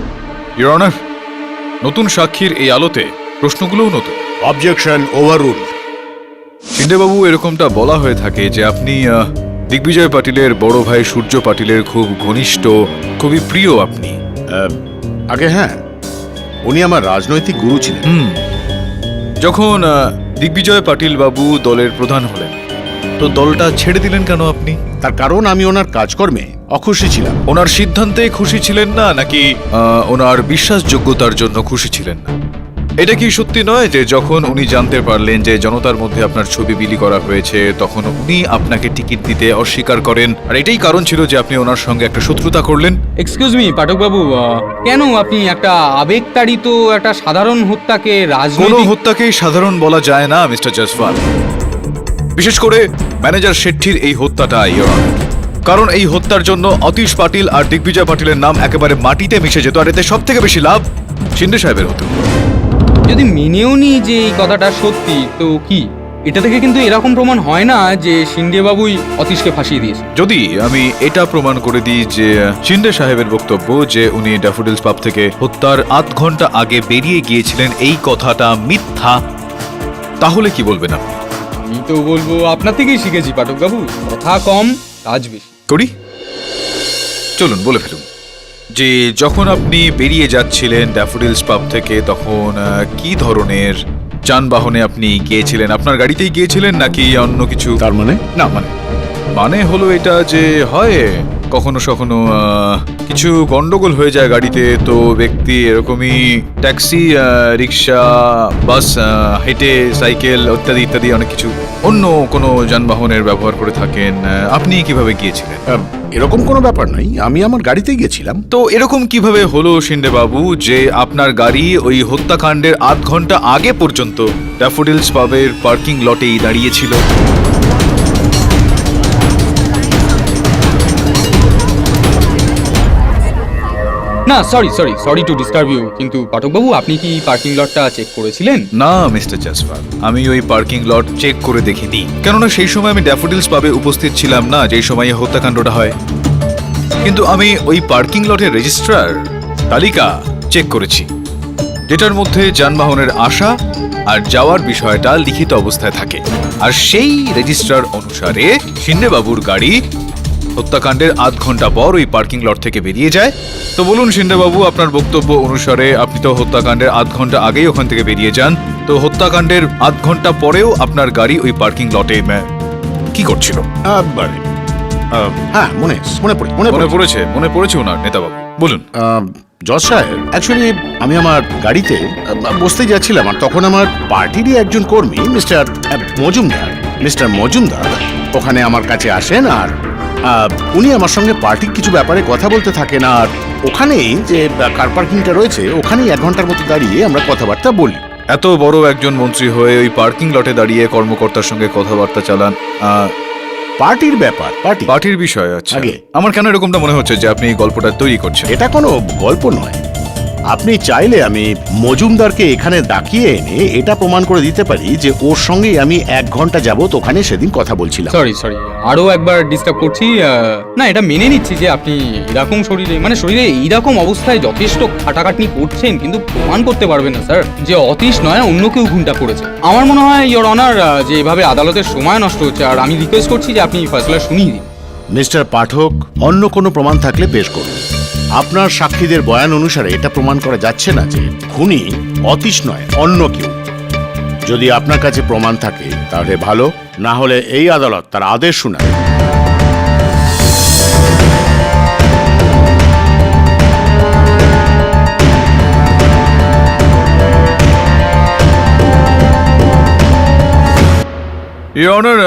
ইওর অনার, নতুন সাক্ষীর এই আলোতে প্রশ্নগুলোও নতুন। Objection overrule. শিন্ডেবাবু, এরকমটা বলা হয়ে থাকে যে আপনি দিগ্বিজয় পাটিলের বড় ভাই সূর্য পাটিলের খুব ঘনিষ্ঠ, খুবই প্রিয় আপনি। আগে হ্যাঁ, উনি আমার রাজনৈতিক গুরু ছিলেন। যখন দিগ্বিজয় পাটিল বাবু দলের প্রধান হলেন, তো দলটা ছেড়ে দিলেন কেন আপনি? তার কারণ আমি ওনার কাজকর্মে অখুশি ছিলাম। ওনার সিদ্ধান্তে খুশি ছিলেন না, নাকি ওনার বিশ্বাসযোগ্যতার জন্য খুশি ছিলেন না? এটা কি সত্যি নয় যে যখন উনি জানতে পারলেন যে জনতার মধ্যে আপনার ছবি বিলি করা হয়েছে, তখন উনি আপনাকে টিকিট দিতে অস্বীকার করেন, আর এটাই কারণ ছিল যে আপনি ওনার সঙ্গে একটা শত্রুতা করলেন? এক্সকিউজ মি পাঠকবাবু, কেন আপনি একটা আবেগতাড়িত একটা সাধারণ হত্যাকে কোনো রাজনৈতিক... হত্যাকেই সাধারণ বলা যায় না মিস্টার জয়সওয়াল, বিশেষ করে ম্যানেজার শেট্টির এই হত্যাটা, ইওর অনার। কারণ এই হত্যার জন্য অতীশ পাটিল আর দিগ্বিজয় পাটিলের নাম একেবারে মাটিতে মিশে যেত, আর এতে সব থেকে বেশি লাভ শিন্ডে সাহেবের হতো। যদি মেনেও নি যে এই কথাটা সত্যি, তো কি এটা থেকে কিন্তু এরকম প্রমাণ হয় না যে শিন্ডেবাবুই অতীশকে ফাঁসিয়ে দিয়েছে। যদি আমি এটা প্রমাণ করে দিই যে শিন্ডে সাহেবের বক্তব্য যে উনি ড্যাফোডিলস পাব থেকে হত্যার আধ ঘন্টা আগে বেরিয়ে গিয়েছিলেন এই কথাটা মিথ্যা, তাহলে কি বলবেন আপনি? আমি তো বলবো আপনার থেকেই শিখেছি পাঠকবাবু, কথা কম কাজ বেশি। করি, চলুন বলে ফেলুন যে যখন আপনি বেরিয়ে যাচ্ছিলেন ড্যাফোডিলস পাব থেকে, তখন কি ধরনের যানবাহনে আপনি গিয়েছিলেন? আপনার গাড়িতেই গিয়েছিলেন নাকি অন্য কিছু? তার মানে না, মানে হলো এটা যে হয় কখনো কখনো কিছু গন্ডগোল হয়ে যায় গাড়িতে, তো ব্যক্তি এরকমই ট্যাক্সি, রিক্সা, বাস, হেঁটে, সাইকেল ইত্যাদি ইত্যাদি অনেক কিছু অন্য কোনো যানবাহনের ব্যবহার করে থাকেন। আপনি কিভাবে গিয়েছিলেন? এরকম কোনো ব্যাপার নাই, আমি আমার গাড়িতেই গেছিলাম। তো এরকম কিভাবে হলো শিন্ডে বাবু যে আপনার গাড়ি ওই হত্যাকাণ্ডের আধ ঘন্টা আগে পর্যন্ত ড্যাফোডিলস পাবের পার্কিং লটেই দাঁড়িয়েছিল? না সরি টু ডিস্টার্ব ইউ, কিন্তু পাঠকবাবু আপনি কি পার্কিং লটটা চেক করেছিলেন? না মিস্টার জয়সওয়াল, আমি ওই পার্কিং লট চেক করে দেখিনি, কেননা সেই সময় আমি ড্যাফোডিলস পাবে উপস্থিত ছিলাম না যেই সময় এই হত্যাকাণ্ডটা হয়। কিন্তু আমি ওই পার্কিং লটের রেজিস্ট্রার তালিকা চেক করেছি, যেটার মধ্যে যানবাহনের আসা আর যাওয়ার বিষয়টা লিখিত অবস্থায় থাকে, আর সেই রেজিস্ট্রার অনুসারে শিন্ডে বাবুর গাড়ি হত্যাকাণ্ডের আধ ঘন্টা পর ওই পার্কিং লট থেকে বেরিয়ে যায়। তো বলুন শিন্ডে বাবু, আপনার বক্তব্য অনুসারে আপনি তো হত্যাকাণ্ডের আধ ঘন্টা আগেই ওখান থেকে বেরিয়ে যান, তো হত্যাকাণ্ডের আধ ঘন্টা পরেও আপনার গাড়ি ওই পার্কিং লটে কি করছিল? হ্যাঁ, মনে পড়েছে ওনার নেতাবাবু, বলুন। জজ সাহেব, অ্যাকচুয়ালি আমি আমার গাড়িতে বসতে যাচ্ছিলাম, আর তখন আমার পার্টিরই একজন কর্মী মিস্টার মজুমদার ওখানে আমার কাছে আসেন, আর উনি আমার সঙ্গে পার্টির কিছু ব্যাপারে কথা বলতে থাকেন, আর ওখানেই যে কার পার্কিংটা রয়েছে ওখানেই 1 ঘন্টার মতো দাঁড়িয়ে আমরা কথাবার্তা বলি। এত বড় একজন মন্ত্রী হয়ে ওই পার্কিং লটে দাঁড়িয়ে কর্মকর্তার সঙ্গে কথাবার্তা চালান? পার্টির ব্যাপার, পার্টির বিষয়। আচ্ছা, আগে আমার কেন এরকমটা মনে হচ্ছে যে আপনি এই গল্পটা তৈরি করছেন? এটা কোনো গল্প নয়। আপনি চাইলে আমি মজুমদারকে এখানে ডাকিয়ে এনে এটা প্রমাণ করে দিতে পারি যে ওর সঙ্গেই আমি 1 ঘন্টা যাবত ওখানে সেদিন কথা বলছিলাম। সরি আরো একবার ডিস্টার্ব করছি। না, এটা মেনে নিচ্ছি যে আপনি এরকম শরীরে এইরকম অবস্থায় যথেষ্ট খাটাখাটনি করছেন, কিন্তু প্রমাণ করতে পারবেন না স্যার যে অতীশ নয় অন্য কেউ খুনটা করেছে। আমার মনে হয় ইওর অনার যে এভাবে আদালতের সময় নষ্ট হচ্ছে, আর আমি রিকোয়েস্ট করছি যে আপনি ফয়সালা শুনিয়ে দিন। মিস্টার পাঠক, অন্য কোনো প্রমাণ থাকলে পেশ করুন। আপনার সাক্ষীদের বয়ান অনুসারে এটা প্রমাণ করা যাচ্ছে না যে খুনি অতীশ নয় অন্য কেউ। যদি আপনার কাছে প্রমাণ থাকে তাহলে ভালো, না হলে এই আদালত তার আদেশ শুনাবে। ইওর অনার,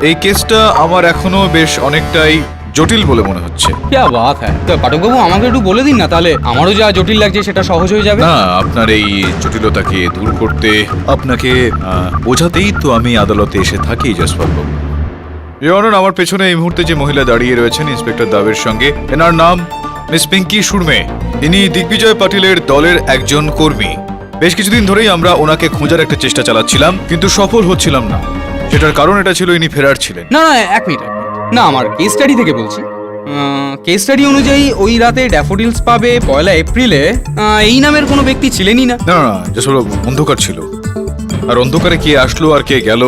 এই কেসটা আমার এখনো বেশ অনেকটাই জটিল বলে মনে হচ্ছে। কি বাত হ্যাঁ, তো পাঠকবাবু আমাকে একটু বলে দিন না, তাহলে আমারও যা জটিল লাগছে সেটা সহজ হয়ে যাবে। না, আপনার এই জটিলতাকে দূর করতে আপনাকে বোঝাতেই তো আমি আদালতে এসে থাকি জসপাল বাবু। ইওর অনার, আমার পেছনে এই মুহূর্তে যে মহিলা দাঁড়িয়ে রয়েছেন ইন্সপেক্টর দাবের সঙ্গে, এনার নাম মিস পিঙ্কি সুরমে। ইনি দিগ্বিজয় পাটিলের দলের একজন কর্মী। বেশ কিছুদিন ধরেই আমরা ওনাকে খোঁজার একটা চেষ্টা চালাচ্ছিলাম, কিন্তু সফল হচ্ছিলাম না। সেটার কারণ এটা ছিল ইনি ফেরার ছিলেন। না না, এক মিনিট, না আমার কেস স্টাডি থেকে বলছি। কেস স্টাডি অনুযায়ী ওই রাতে ড্যাফোডিলস পাবে 1 এপ্রিলে এই নামের কোনো ব্যক্তি ছিলেনই না। না না, আসলে অন্ধকার ছিল, আর অন্ধকারে কে আসলো আর কে গেল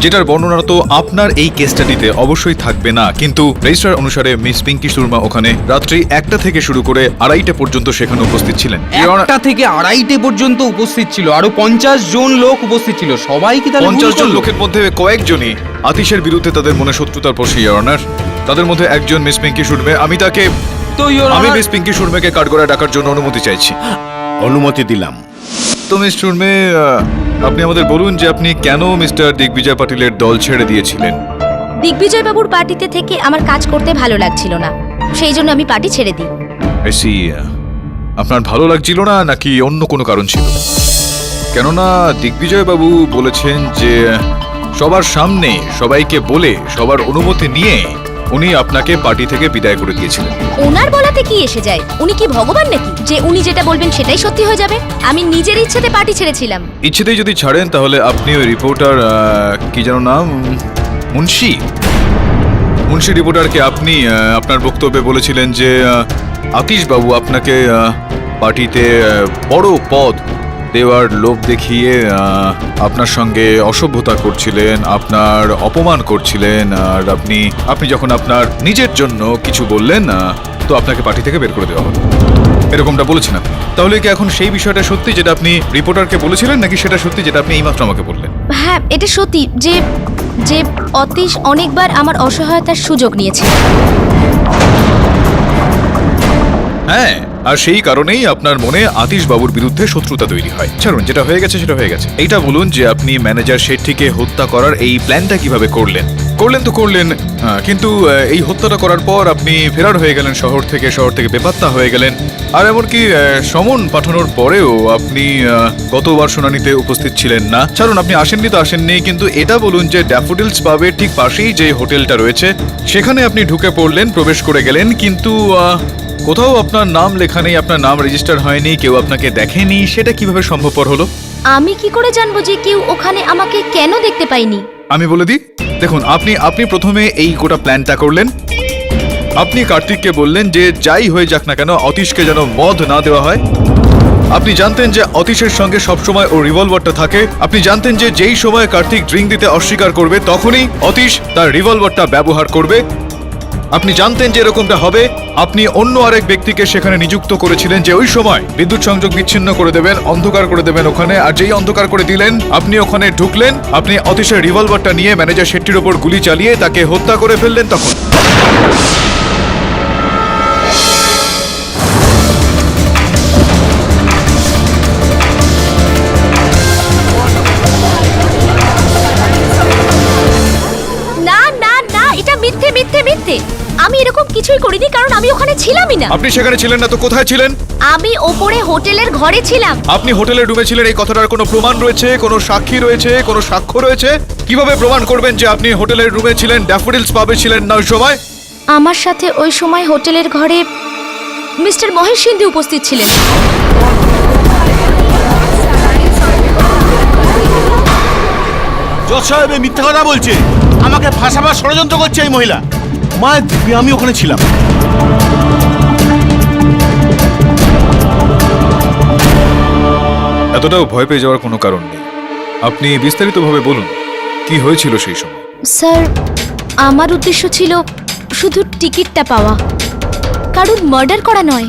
যেটার বর্ণনা তো আপনার এই কেস স্টাডিতে অবশ্যই থাকবে না। কিন্তু রেজিস্টার অনুসারে মিস পিঙ্কি শর্মা ওখানে রাত্রি 1টা থেকে শুরু করে 2:30 পর্যন্ত সেখানে উপস্থিত ছিলেন। 1টা থেকে 2:30 পর্যন্ত উপস্থিত ছিল, আরো 50 জন লোক উপস্থিত ছিল। সবাই কি তাহলে 50 জন লোকের মধ্যে কয়েকজনই আতিশের বিরুদ্ধে তাদের মনে শত্রুতার পর ইওর অনার। তাদের মধ্যে একজন মিস পিঙ্কি শর্মে। আমি মিস পিঙ্কি শর্মাকে কাঠগড়ায় ডাকার জন্য অনুমতি চাইছি। অনুমতি দিলাম। তো মিস শর্মে, আপনি আমাদের বলুন যে আপনি কেন মিস্টার দিগ্বিজয় পাটিলের দল ছেড়ে দিয়েছিলেন। দিগ্বিজয় বাবুর পার্টিতে থেকে আমার কাজ করতে ভালো লাগছিল না, সেই জন্য আমি পার্টি ছেড়ে দিই। এসি, আপনার ভালো লাগছিল না নাকি অন্য কোনো কারণ ছিল? কেননা দিগ্বিজয় বাবু বলেছেন যে সবার সামনে সবাইকে বলে সবার অনুমতি নিয়ে উনি আপনাকে পার্টি থেকে বিদায় করে দিয়েছিলেন। ওনার বলাতে কি এসে যায়? উনি কি ভগবান নাকি যে উনি যেটা বলবেন সেটাই সত্যি হয়ে যাবে? আমি নিজের ইচ্ছেতে পার্টি ছেড়েছিলাম। ইচ্ছেতেই যদি ছাড়েন তাহলে আপনি ওই রিপোর্টার, কি যেন নাম, মুন্সি রিপোর্টারকে আপনি আপনার বক্তব্যে বলেছিলেন যে আতিশ বাবু আপনাকে পার্টিতে বড় পদ দেওয়ার লোভ দেখিয়ে আপনার সঙ্গে অসভ্যতা করছিলেন, আপনার অপমান করছিলেন, আর আপনি যখন আপনার নিজের জন্য কিছু বললেন তো আপনাকে পার্টি থেকে বের করে দেওয়া হলো, এরকমটা বলেছেন আপনি। তাহলে কি এখন সেই বিষয়টা সত্যি যেটা আপনি রিপোর্টারকে বলেছিলেন, নাকি সেটা সত্যি যেটা আপনি এইমাত্র আমাকে বললেন? হ্যাঁ, এটা সত্যি যে যে অতীশ অনেকবার আমার অসহায়তার সুযোগ নিয়েছে। হ্যাঁ, আর সেই কারণেই আপনার মনে আতিশ বাবুর বিরুদ্ধে শত্রুতা তৈরি হয়। ছাড়ুন, যেটা হয়ে গেছে সেটা হয়ে গেছে। এইটা বলুন যে আপনি ম্যানেজার শেঠটিকে হত্যা করার এই প্ল্যানটা কিভাবে করলেন? করলেন, কিন্তু এই হত্যাটা করার পর আপনি ফেরার হয়ে গেলেন শহর থেকে বেপাত্তা হয়ে গেলেন। আর এমনকি সমন পাঠানোর পরেও আপনি গতবার শুনানিতে উপস্থিত ছিলেন না। ছাড়ুন, আপনি আসেননি তো আসেননি, কিন্তু এটা বলুন যে ড্যাফোডিলস পাবের ঠিক পাশেই যে হোটেলটা রয়েছে সেখানে আপনি ঢুকে পড়লেন, প্রবেশ করে গেলেন, কিন্তু কোথাও আপনার নাম লেখা নেই, আপনার নাম রেজিস্টার হয়নি, কেউ আপনাকে দেখেনি। সেটা কিভাবে সম্ভবপর হলো? আমি কি করে জানবো যে কেউ ওখানে আমাকে কেন দেখতে পাইনি? আমি বলে দিই, দেখুন, আপনি প্রথমে এই গোটা প্ল্যানটা করলেন। আপনি কার্তিককে বললেন যে যাই হয়ে যাক না কেন অতীশকে যেন মদ না দেওয়া হয়। আপনি জানতেন যে অতীশের সঙ্গে সবসময় ও রিভলভারটা থাকে। আপনি জানতেন যে যেই সময় কার্তিক ড্রিঙ্ক দিতে অস্বীকার করবে তখনই অতীশ তার রিভলভারটা ব্যবহার করবে। আপনি জানতেন যে এরকমটা হবে। আপনি অন্য আরেক ব্যক্তিকে সেখানে নিযুক্ত করেছিলেন যে ওই সময় বিদ্যুৎ সংযোগ বিচ্ছিন্ন করে দেবেন, অন্ধকার করে দেবেন ওখানে। আর যেই অন্ধকার করে দিলেন, আপনি ওখানে ঢুকলেন, আপনি অতীশের রিভলভারটা নিয়ে ম্যানেজার শেট্টির ওপর গুলি চালিয়ে তাকে হত্যা করে ফেললেন। তখন না না না, এটা মিথ্যে মিথ্যে মিথ্যে। আমি এরকম কিছুই করিনি, কারণ আমি ওখানে ছিলামই না। আপনি সেখানে ছিলেন না তো কোথায় ছিলেন? আমি ওপরে হোটেলের ঘরে ছিলাম। আপনি হোটেলের রুমে ছিলেন, এই কথাটার কোনো প্রমাণ রয়েছে, কোনো সাক্ষী রয়েছে, কোনো সাক্ষ্য রয়েছে? কিভাবে প্রমাণ করবেন যে আপনি হোটেলের রুমে ছিলেন, ড্যাফোডিলস পাবে ছিলেন না ওই সময়? আমার সাথে ওই সময় হোটেলের ঘরে মিস্টার মহেশ সিন্ধু উপস্থিত ছিলেন। জজ সাহেব মিথ্যা কথা বলছে, আমাকে ফাঁসাবার ষড়যন্ত্র করছে এই মহিলা। মায়ের দিব্যি আমি ওখানে ছিলাম। এতটাও ভয় পেয়ে যাওয়ার কোনো কারণ নেই। আপনি বিস্তারিতভাবে বলুন কি হয়েছিল সেই সময়। স্যার, আমার উদ্দেশ্য ছিল শুধু টিকিটটা পাওয়া, কারণ মার্ডার করা নয়।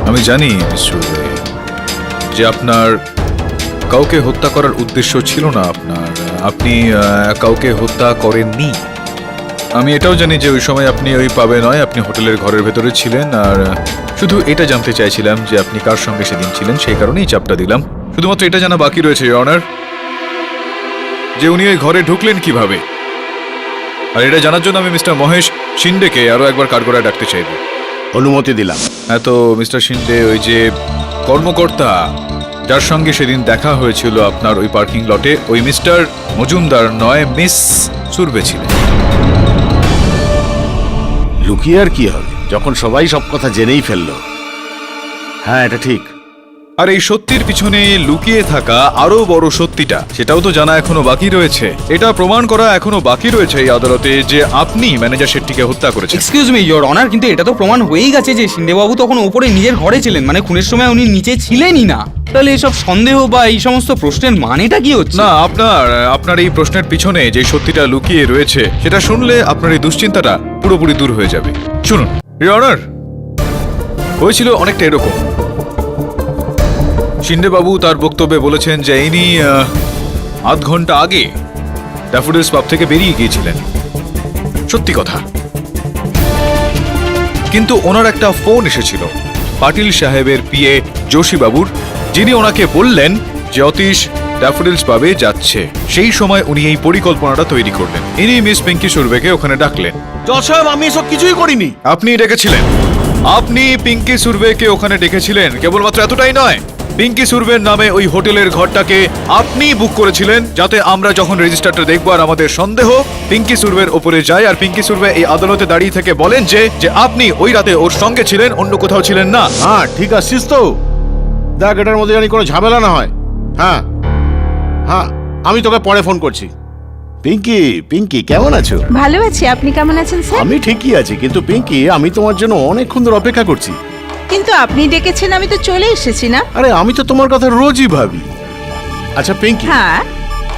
আমি জানি মিস্টার রে যে আপনার কাউকে হত্যা করার উদ্দেশ্য ছিল না। আপনি কাউকে হত্যা করেননি। আমি এটাও জানি যে ওই সময় আপনি ওই পাবে নয়, আপনি হোটেলের ঘরের ভেতরে ছিলেন। আর শুধু এটা জানতে চাইছিলাম যে আপনি কার সঙ্গে সেদিন ছিলেন, সেই কারণেই চাপটা দিলাম। শুধুমাত্র এটা জানা বাকি রয়েছে ইওর অনার যে উনি ওই ঘরে ঢুকলেন কিভাবে। আর এটা জানার জন্য আমি মিস্টার মহেশ শিন্ডেকে আরো একবার কাঠগড়ায় ডাকতে চাইব। অনুমতি দিলাম। হ্যাঁ, তো মিস্টার শিন্ডে, ওই যে কর্মকর্তা যার সঙ্গে সেদিন দেখা হয়েছিল আপনার ওই পার্কিং লটে, ওই মিস্টার মজুমদার নয়, মিস সুরবে ছিলেন। লুকিয়ে আর কি হবে, যখন সবাই সব কথা জেনেই ফেললো। হ্যাঁ, এটা ঠিক। আর এই সত্যির পিছনে লুকিয়ে থাকা আরো বড় সত্যিটা, সেটাও তো জানা এখনো বাকি রয়েছে। এটা প্রমাণ করা এখনো বাকি রয়েছে এই আদালতে যে আপনি ম্যানেজার শেট্টিকে হত্যা করেছেন। এক্সকিউজ মি ইওর অনার, কিন্তু এটা তো প্রমাণ হয়েই গেছে যে শিন্দেবাবু তখন ওপরে নিজের ঘরে ছিলেন, মানে খুনের সময় উনি নিচে ছিলেনই না। তাহলে এসব সন্দেহ বা এই সমস্ত প্রশ্নের মানেটা কি হচ্ছে? না, আপনার এই প্রশ্নের পিছনে যে সত্যিটা লুকিয়ে রয়েছে সেটা শুনলে আপনার এই দুশ্চিন্তাটা পুরোপুরি দূর হয়ে যাবে। শুনুন ইওর অনার, হয়েছিল অনেকটা এরকম। শিন্ডে বাবু তার বক্তব্যে বলেছেন যে ইনি আধ ঘন্টা আগে ড্যাফোডিলস পাব থেকে বেরিয়ে গিয়েছিলেন। সত্যি কথা, কিন্তু ওনার একটা ফোন এসেছিল পাটিল সাহেবের পিএ যোশী বাবুর, যিনি ওনাকে বললেন যে অতীশ ড্যাফোডিলস পাবে যাচ্ছে। সেই সময় উনি এই পরিকল্পনাটা তৈরি করলেন। ইনি মিস পিঙ্কি সুরবেকে ওখানে ডাকলেন। জজ সাহেব, আমি এসব কিছুই করিনি। আপনি ডেকেছিলেন, আপনি পিঙ্কি সুরবেকে ওখানে ডেকেছিলেন। কেবলমাত্র এতটাই নয়, পিঙ্কি সুরবের নামে ওই হোটেলের ঘরটাকে আপনি বুক করেছিলেন, যাতে আমরা যখন রেজিস্টারটা দেখবো আর আমাদের সন্দেহ পিঙ্কি সুরবের ওপরে যায়, আর পিঙ্কি সুরবে এই আদালতে দাঁড়িয়ে থেকে বলেন যে আপনি ওই রাতে ওর সঙ্গে ছিলেন, অন্য কোথাও ছিলেন না। হ্যাঁ, ঠিক আছিস তো? দেখ, এটার মধ্যে জানি কোনো ঝামেলা না হয়। হ্যাঁ হ্যাঁ, আমি তোকে পরে ফোন করছি। পিঙ্কি, পিঙ্কি কেমন আছো? ভালো আছি, আপনি কেমন আছেন স্যার? আমি ঠিকই আছি, কিন্তু পিঙ্কি, আমি তোমার জন্য অনেকক্ষণ ধরে অপেক্ষা করছি। কিন্তু আপনি ডেকেছেন, আমি তো চলে এসেছি না। আরে, আমি তো তোমার কথা রোজই ভাবি। আচ্ছা পিঙ্কি, হ্যাঁ,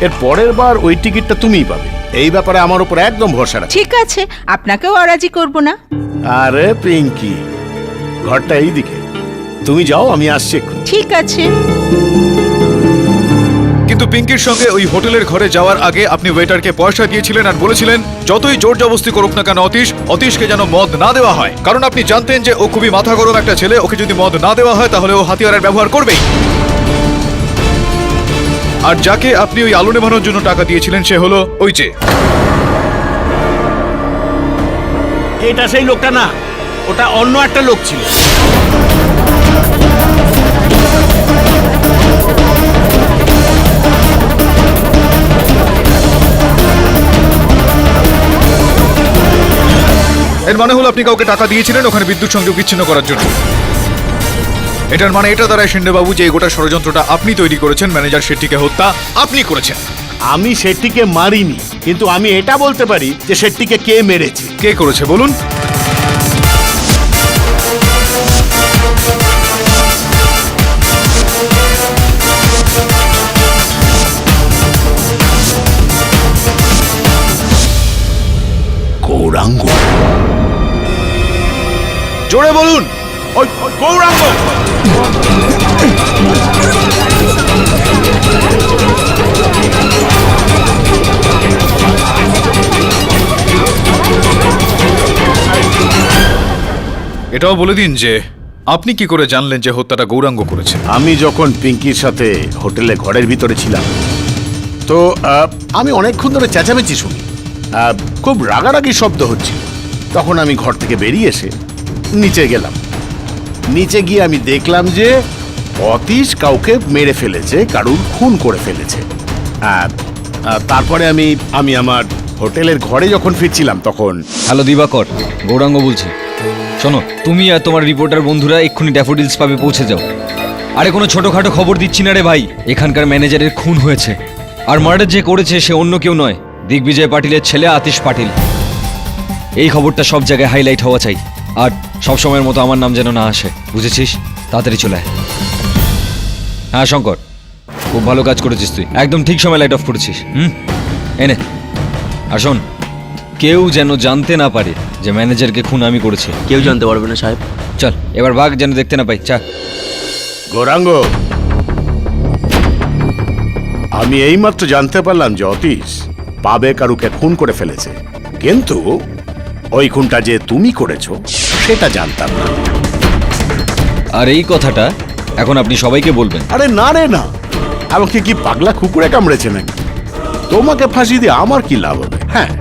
এর পরের বার ওই টিকিটটা তুমিই পাবে। এই ব্যাপারে আমার উপর একদম ভরসা রাখো। ঠিক আছে, আপনাকেও অরাজি করব না। আরে পিঙ্কি, ঘরটা এইদিকে, তুমি যাও, আমি আসছি এক্ষুনি। ঠিক আছে। কিন্তু পিঙ্কির সঙ্গে ওই হোটেলের ঘরে যাওয়ার আগে আপনি ওয়েটারকে পয়সা দিয়েছিলেন আর বলেছিলেন যতই জোর জবরদস্তি করুক না কেন অতীশকে যেন মদ না দেওয়া হয়, কারণ আপনি জানতেন যে ও খুবই মাথা গরম একটা ছেলে, ওকে যদি মদ না দেওয়া হয় তাহলে ও হাতিয়ারের ব্যবহার করবেই। আর যাকে আপনি ওই আলো নেভানোর জন্য টাকা দিয়েছিলেন সে হলো ওই যে। এটা সেই লোকটা না, ওটা অন্য একটা লোক ছিল। এর মানে হলো আপনি কাউকে টাকা দিয়েছিলেন ওখানে বিদ্যুৎ সংযোগ বিচ্ছিন্ন করার জন্য। এটার মানে এটা দ্বারা শিন্ডে বাবু যে এই গোটা ষড়যন্ত্রটা আপনি তৈরি করেছেন, ম্যানেজার শেট্টিকে হত্যা আপনি করেছেন। আমি শেট্টিকে মারিনি, কিন্তু আমি এটা বলতে পারি যে শেট্টিকে কে মেরেছে। কে করেছে বলুন? গৌরাঙ্গ। জোরে বলুন। ওই গৌরাঙ্গ। এটাও বলে দিন যে আপনি কি করে জানলেন যে হত্যাটা গৌরাঙ্গ করেছে? আমি যখন পিঙ্কির সাথে হোটেলে ঘরের ভিতরে ছিলাম, তো আমি অনেকক্ষণ ধরে চেঁচামেচি শুনি, খুব রাগারাগি শব্দ হচ্ছিল। তখন আমি ঘর থেকে বেরিয়ে এসে নিচে গেলাম। নিচে গিয়ে আমি দেখলাম যে অতীশ কাউকে মেরে ফেলেছে, কারুর খুন করে ফেলেছে। তারপরে আমি আমার হোটেলের ঘরে যখন ফিরছিলাম তখন। হ্যালো দিবাকর, গৌরাঙ্গ বলছি। শোনো, তুমি আর তোমার রিপোর্টার বন্ধুরা এক্ষুনি ড্যাফোডিলস পাবে পৌঁছে যাও। আরে কোনো ছোটখাটো খবর দিচ্ছি না রে ভাই, এখানকার ম্যানেজারের খুন হয়েছে। আর মার্ডার যে করেছে সে অন্য কেউ নয়, দিগ্বিজয় পাটিলের ছেলে আতিশ পাটিল। এই খবরটা সব জায়গায় হাইলাইট হওয়া চাই, আর সব সময়ের মতো আমার নাম যেন না আসে, বুঝেছিস? তাড়াতাড়ি চলে আয়। হ্যাঁ শঙ্কর, খুব ভালো কাজ করেছিস তুই, একদম ঠিক সময় লাইট অফ করেছিস। এনে আর শোন, কেউ যেন জানতে না পারে যে ম্যানেজারকে খুন আমি করেছি। কেউ জানতে পারবে না সাহেব। চল এবার ভাগ, যেন দেখতে না পাই। চা। গৌরাঙ্গ, আমি এইমাত্র জানতে পারলাম যে অতীশ পাবে কারুকে খুন করে ফেলেছে, কিন্তু ওই খুনটা যে তুমি করেছো সেটা জানতাম না। আর এই কথাটা এখন আপনি সবাইকে বলবেন? আরে না রে না, আমাকে কি পাগলা কুকুরে কামড়েছে নাকি? তোমাকে ফাঁসি দিয়ে আমার কি লাভ হবে? হ্যাঁ,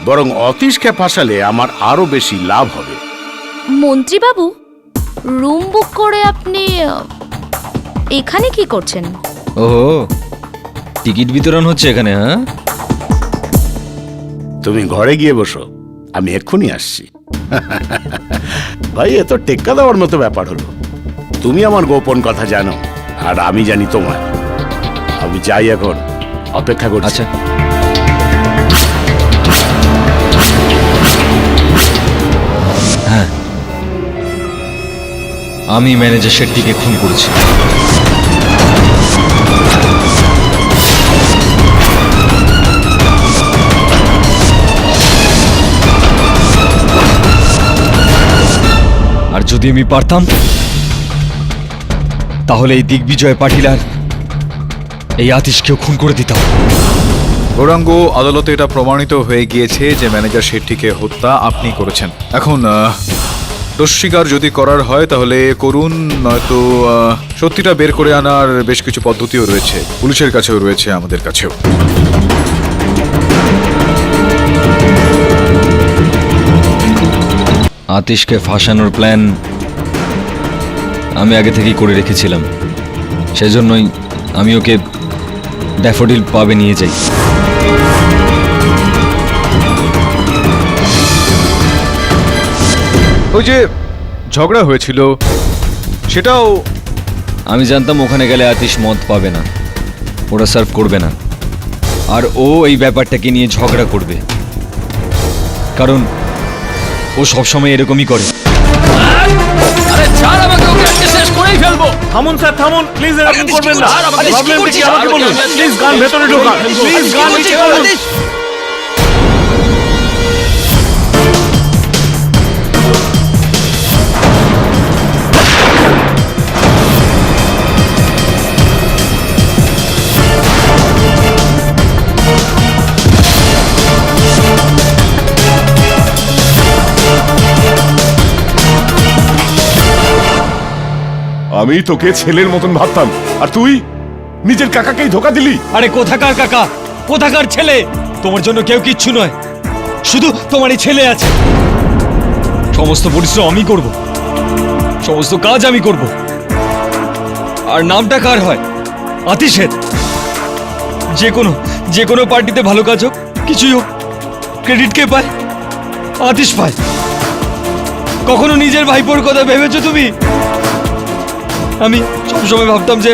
বরং অতীশকে ফাঁসালে আমার আরো বেশি লাভ হবে। মন্ত্রীবাবু, রুম বুক করে আপনি এখানে কি করছেন? ওহো, টিকিট বিতরণ হচ্ছে এখানে, হ্যাঁ? তুমি ঘরে গিয়ে বসো, আমি এক্ষুনি আসছি। ভাই, এ তো টেক্কা দেওয়ার মতো ব্যাপার হলো। তুমি আমার গোপন কথা জানো, আর আমি জানি তোমার। আমি যাই এখন, অপেক্ষা করছি। আচ্ছা, হ্যাঁ, আমি ম্যানেজার শেট্টিকে খুন করেছি। আর যদি আমি পারতাম, তাহলে এই দিগ্বিজয় পাটিল আর এই আতিশকেও খুন করে দিতাম। গৌরাঙ্গ, আদালতে এটা প্রমাণিত হয়ে গিয়েছে যে ম্যানেজার শেট্টিকে হত্যা আপনি করেছেন। এখন দোষ স্বীকার যদি করার হয় তাহলে করুন, নয়তো সত্যিটা বের করে আনার বেশ কিছু পদ্ধতিও রয়েছে, পুলিশের কাছেও রয়েছে, আমাদের কাছেও। আতিশকে ফাঁসানোর প্ল্যান আমি আগে থেকেই করে রেখেছিলাম, সেজন্যই আমি ওকে ড্যাফোডিল পাবে নিয়ে যাই। ওই যে ঝগড়া হয়েছিল, সেটাও আমি জানতাম ওখানে গেলে আতিশ মদ পাবে না, ওরা সার্ভ করবে না, আর ও এই ব্যাপারটাকে নিয়ে ঝগড়া করবে, কারণ ও সবসময় এরকমই করে। আরে ছাড় আমাকে, ওকে আজকে শেষ করেই ফেলবো। থামুন স্যার, থামুন প্লিজ, এরকম করবেন না। প্রবলেমটা কি আমাকে বলুন প্লিজ। গান ভেতরে ঢোকান প্লিজ, গান নিচে করুন। আমি তোকে ছেলের মতন ভাবতাম, আর তুই নিজের কাকাকেই ধোকা দিলি। আরে কোথাকার কাকা, কোথাকার ছেলে? তোমার জন্য কেউ কিচ্ছু নয়, শুধু তোমারই ছেলে আছে। সমস্ত পরিশ্রম আমি করব, সমস্ত কাজ আমি করব, আর নামটা কার হয়? আতিশের। যে কোনো পার্টিতে ভালো কাজ হোক, কিছুই হোক, ক্রেডিট কে পায়? আতিশ পায়। কখনো নিজের ভাইপোর কথা ভেবেছো তুমি? আমি সবসময় ভাবতাম যে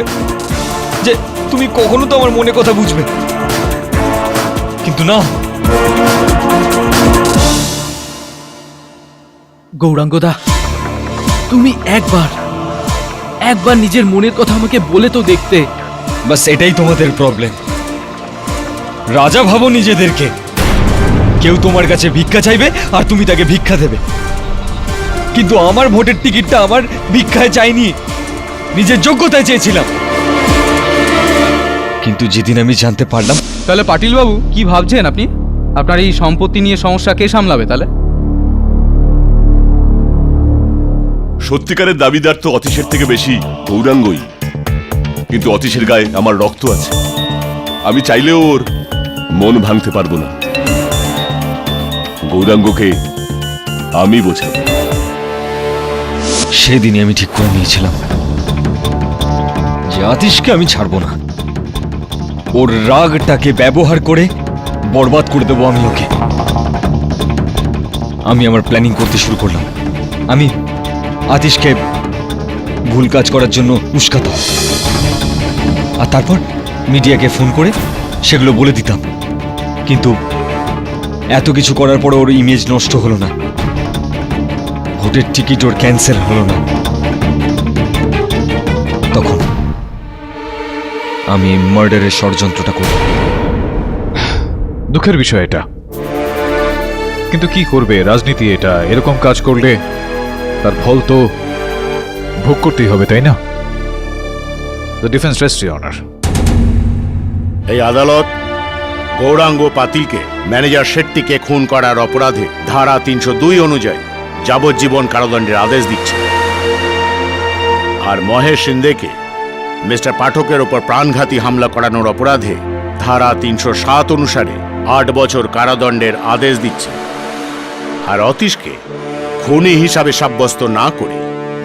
যে তুমি কখনো তো আমার মনে কথা বুঝবে, কিন্তু না। গৌরাঙ্গদা, তুমি একবার নিজের মনের কথা আমাকে বলে তো দেখতে। বাস এটাই তোমাদের প্রবলেম। রাজা ভাবো নিজেদেরকে, কেউ তোমার কাছে ভিক্ষা চাইবে আর তুমি তাকে ভিক্ষা দেবে, কিন্তু আমার ভোটের টিকিটটা আমার ভিক্ষায় চাইনি, নিজের যোগ্যতায় চেয়েছিলাম। কিন্তু যেদিন আমি জানতে পারলাম। তাহলে পাটিল বাবু কি ভাবছেন আপনি? আপনার এই সম্পত্তি নিয়ে সমস্যা কে সামলাবে তাহলে? সত্যিকারের দাবিদার তো অতীশের থেকে বেশি গৌরাঙ্গই, কিন্তু অতীশের গায়ে আমার রক্ত আছে, আমি চাইলেও ওর মন ভাঙতে পারবো না। গৌরাঙ্গকে আমি বোঝাবো। সেদিনই আমি ঠিক করে নিয়েছিলাম যে আতিশকে আমি ছাড়বো না, ওর রাগটাকে ব্যবহার করে বরবাদ করে দেবো আমি ওকে। আমি আমার প্ল্যানিং করতে শুরু করলাম। আমি আতিশকে ভুল কাজ করার জন্য উস্কাতাম, আর তারপর মিডিয়াকে ফোন করে সেগুলো বলে দিতাম, কিন্তু এত কিছু করার পর ওর ইমেজ নষ্ট হলো না, ভোটের টিকিট ওর ক্যান্সেল হলো না। তখন আমি মার্ডারের ষড়যন্ত্রটা করব। দুঃখের বিষয় এটা, কিন্তু কি করবে, রাজনীতি এটা। এরকম কাজ করলে তার ফল তো ভোগ করতেই হবে, তাই না? The defence rest your honour. এই আদালত গৌরাঙ্গ পাতিলকে ম্যানেজার শেট্টিকে খুন করার অপরাধে ধারা 302 অনুযায়ী যাবজ্জীবন কারাদণ্ডের আদেশ দিচ্ছে, আর মহেশ শিন্দেকে মিস্টার পাঠকের ওপর প্রাণঘাতী হামলা করানোর অপরাধে ধারা 307 অনুসারে 8 বছর কারাদণ্ডের আদেশ দিচ্ছে আর অতীশকে খুনি হিসাবে সাব্যস্ত না করে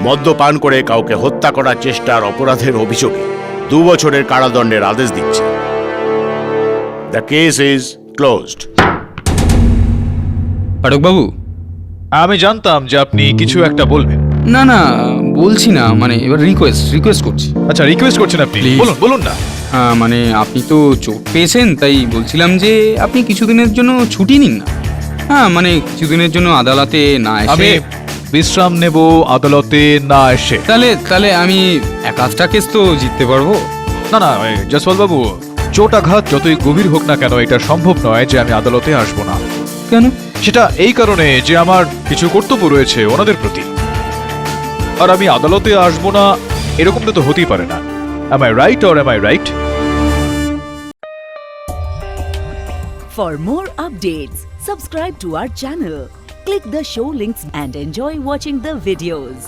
মদ্যপান করে কাউকে হত্যা করার চেষ্টার অপরাধের অভিযোগে 2 বছরের কারাদণ্ডের আদেশ দিচ্ছে। The case is closed. পাঠকবাবু, আমি জানতাম যে আপনি কিছু একটা বলবেন। না না বলছি না, মানে এবার রিকোয়েস্ট করছি। আচ্ছা, রিকোয়েস্ট করছেন আপনি? Please. বলুন বলুন না। মানে আপনি তো চোট পেয়েছেন, তাই বলছিলাম যে আপনি কিছুদিনের জন্য ছুটি নিন না। হ্যাঁ, মানে কিছুদিনের জন্য আদালতে না আমি এসে। বিশ্রাম নেব আদালতে না এসে। তাহলে আমি 1-8টা কেস তো জিততে পারবো। না না জসওয়াল বাবু, চোট আঘাত যতই গভীর হোক না কেন, এটা সম্ভব নয় যে আমি আদালতে আসবো না। কেন? সেটা এই কারণে যে আমার কিছু কর্তব্য রয়েছে ওনাদের প্রতি, আর আমি আদালতে আসবো না এরকমটা তো হতেই পারে না। Am I right or am I right? For more updates, subscribe to our channel, click the show links and enjoy watching the videos.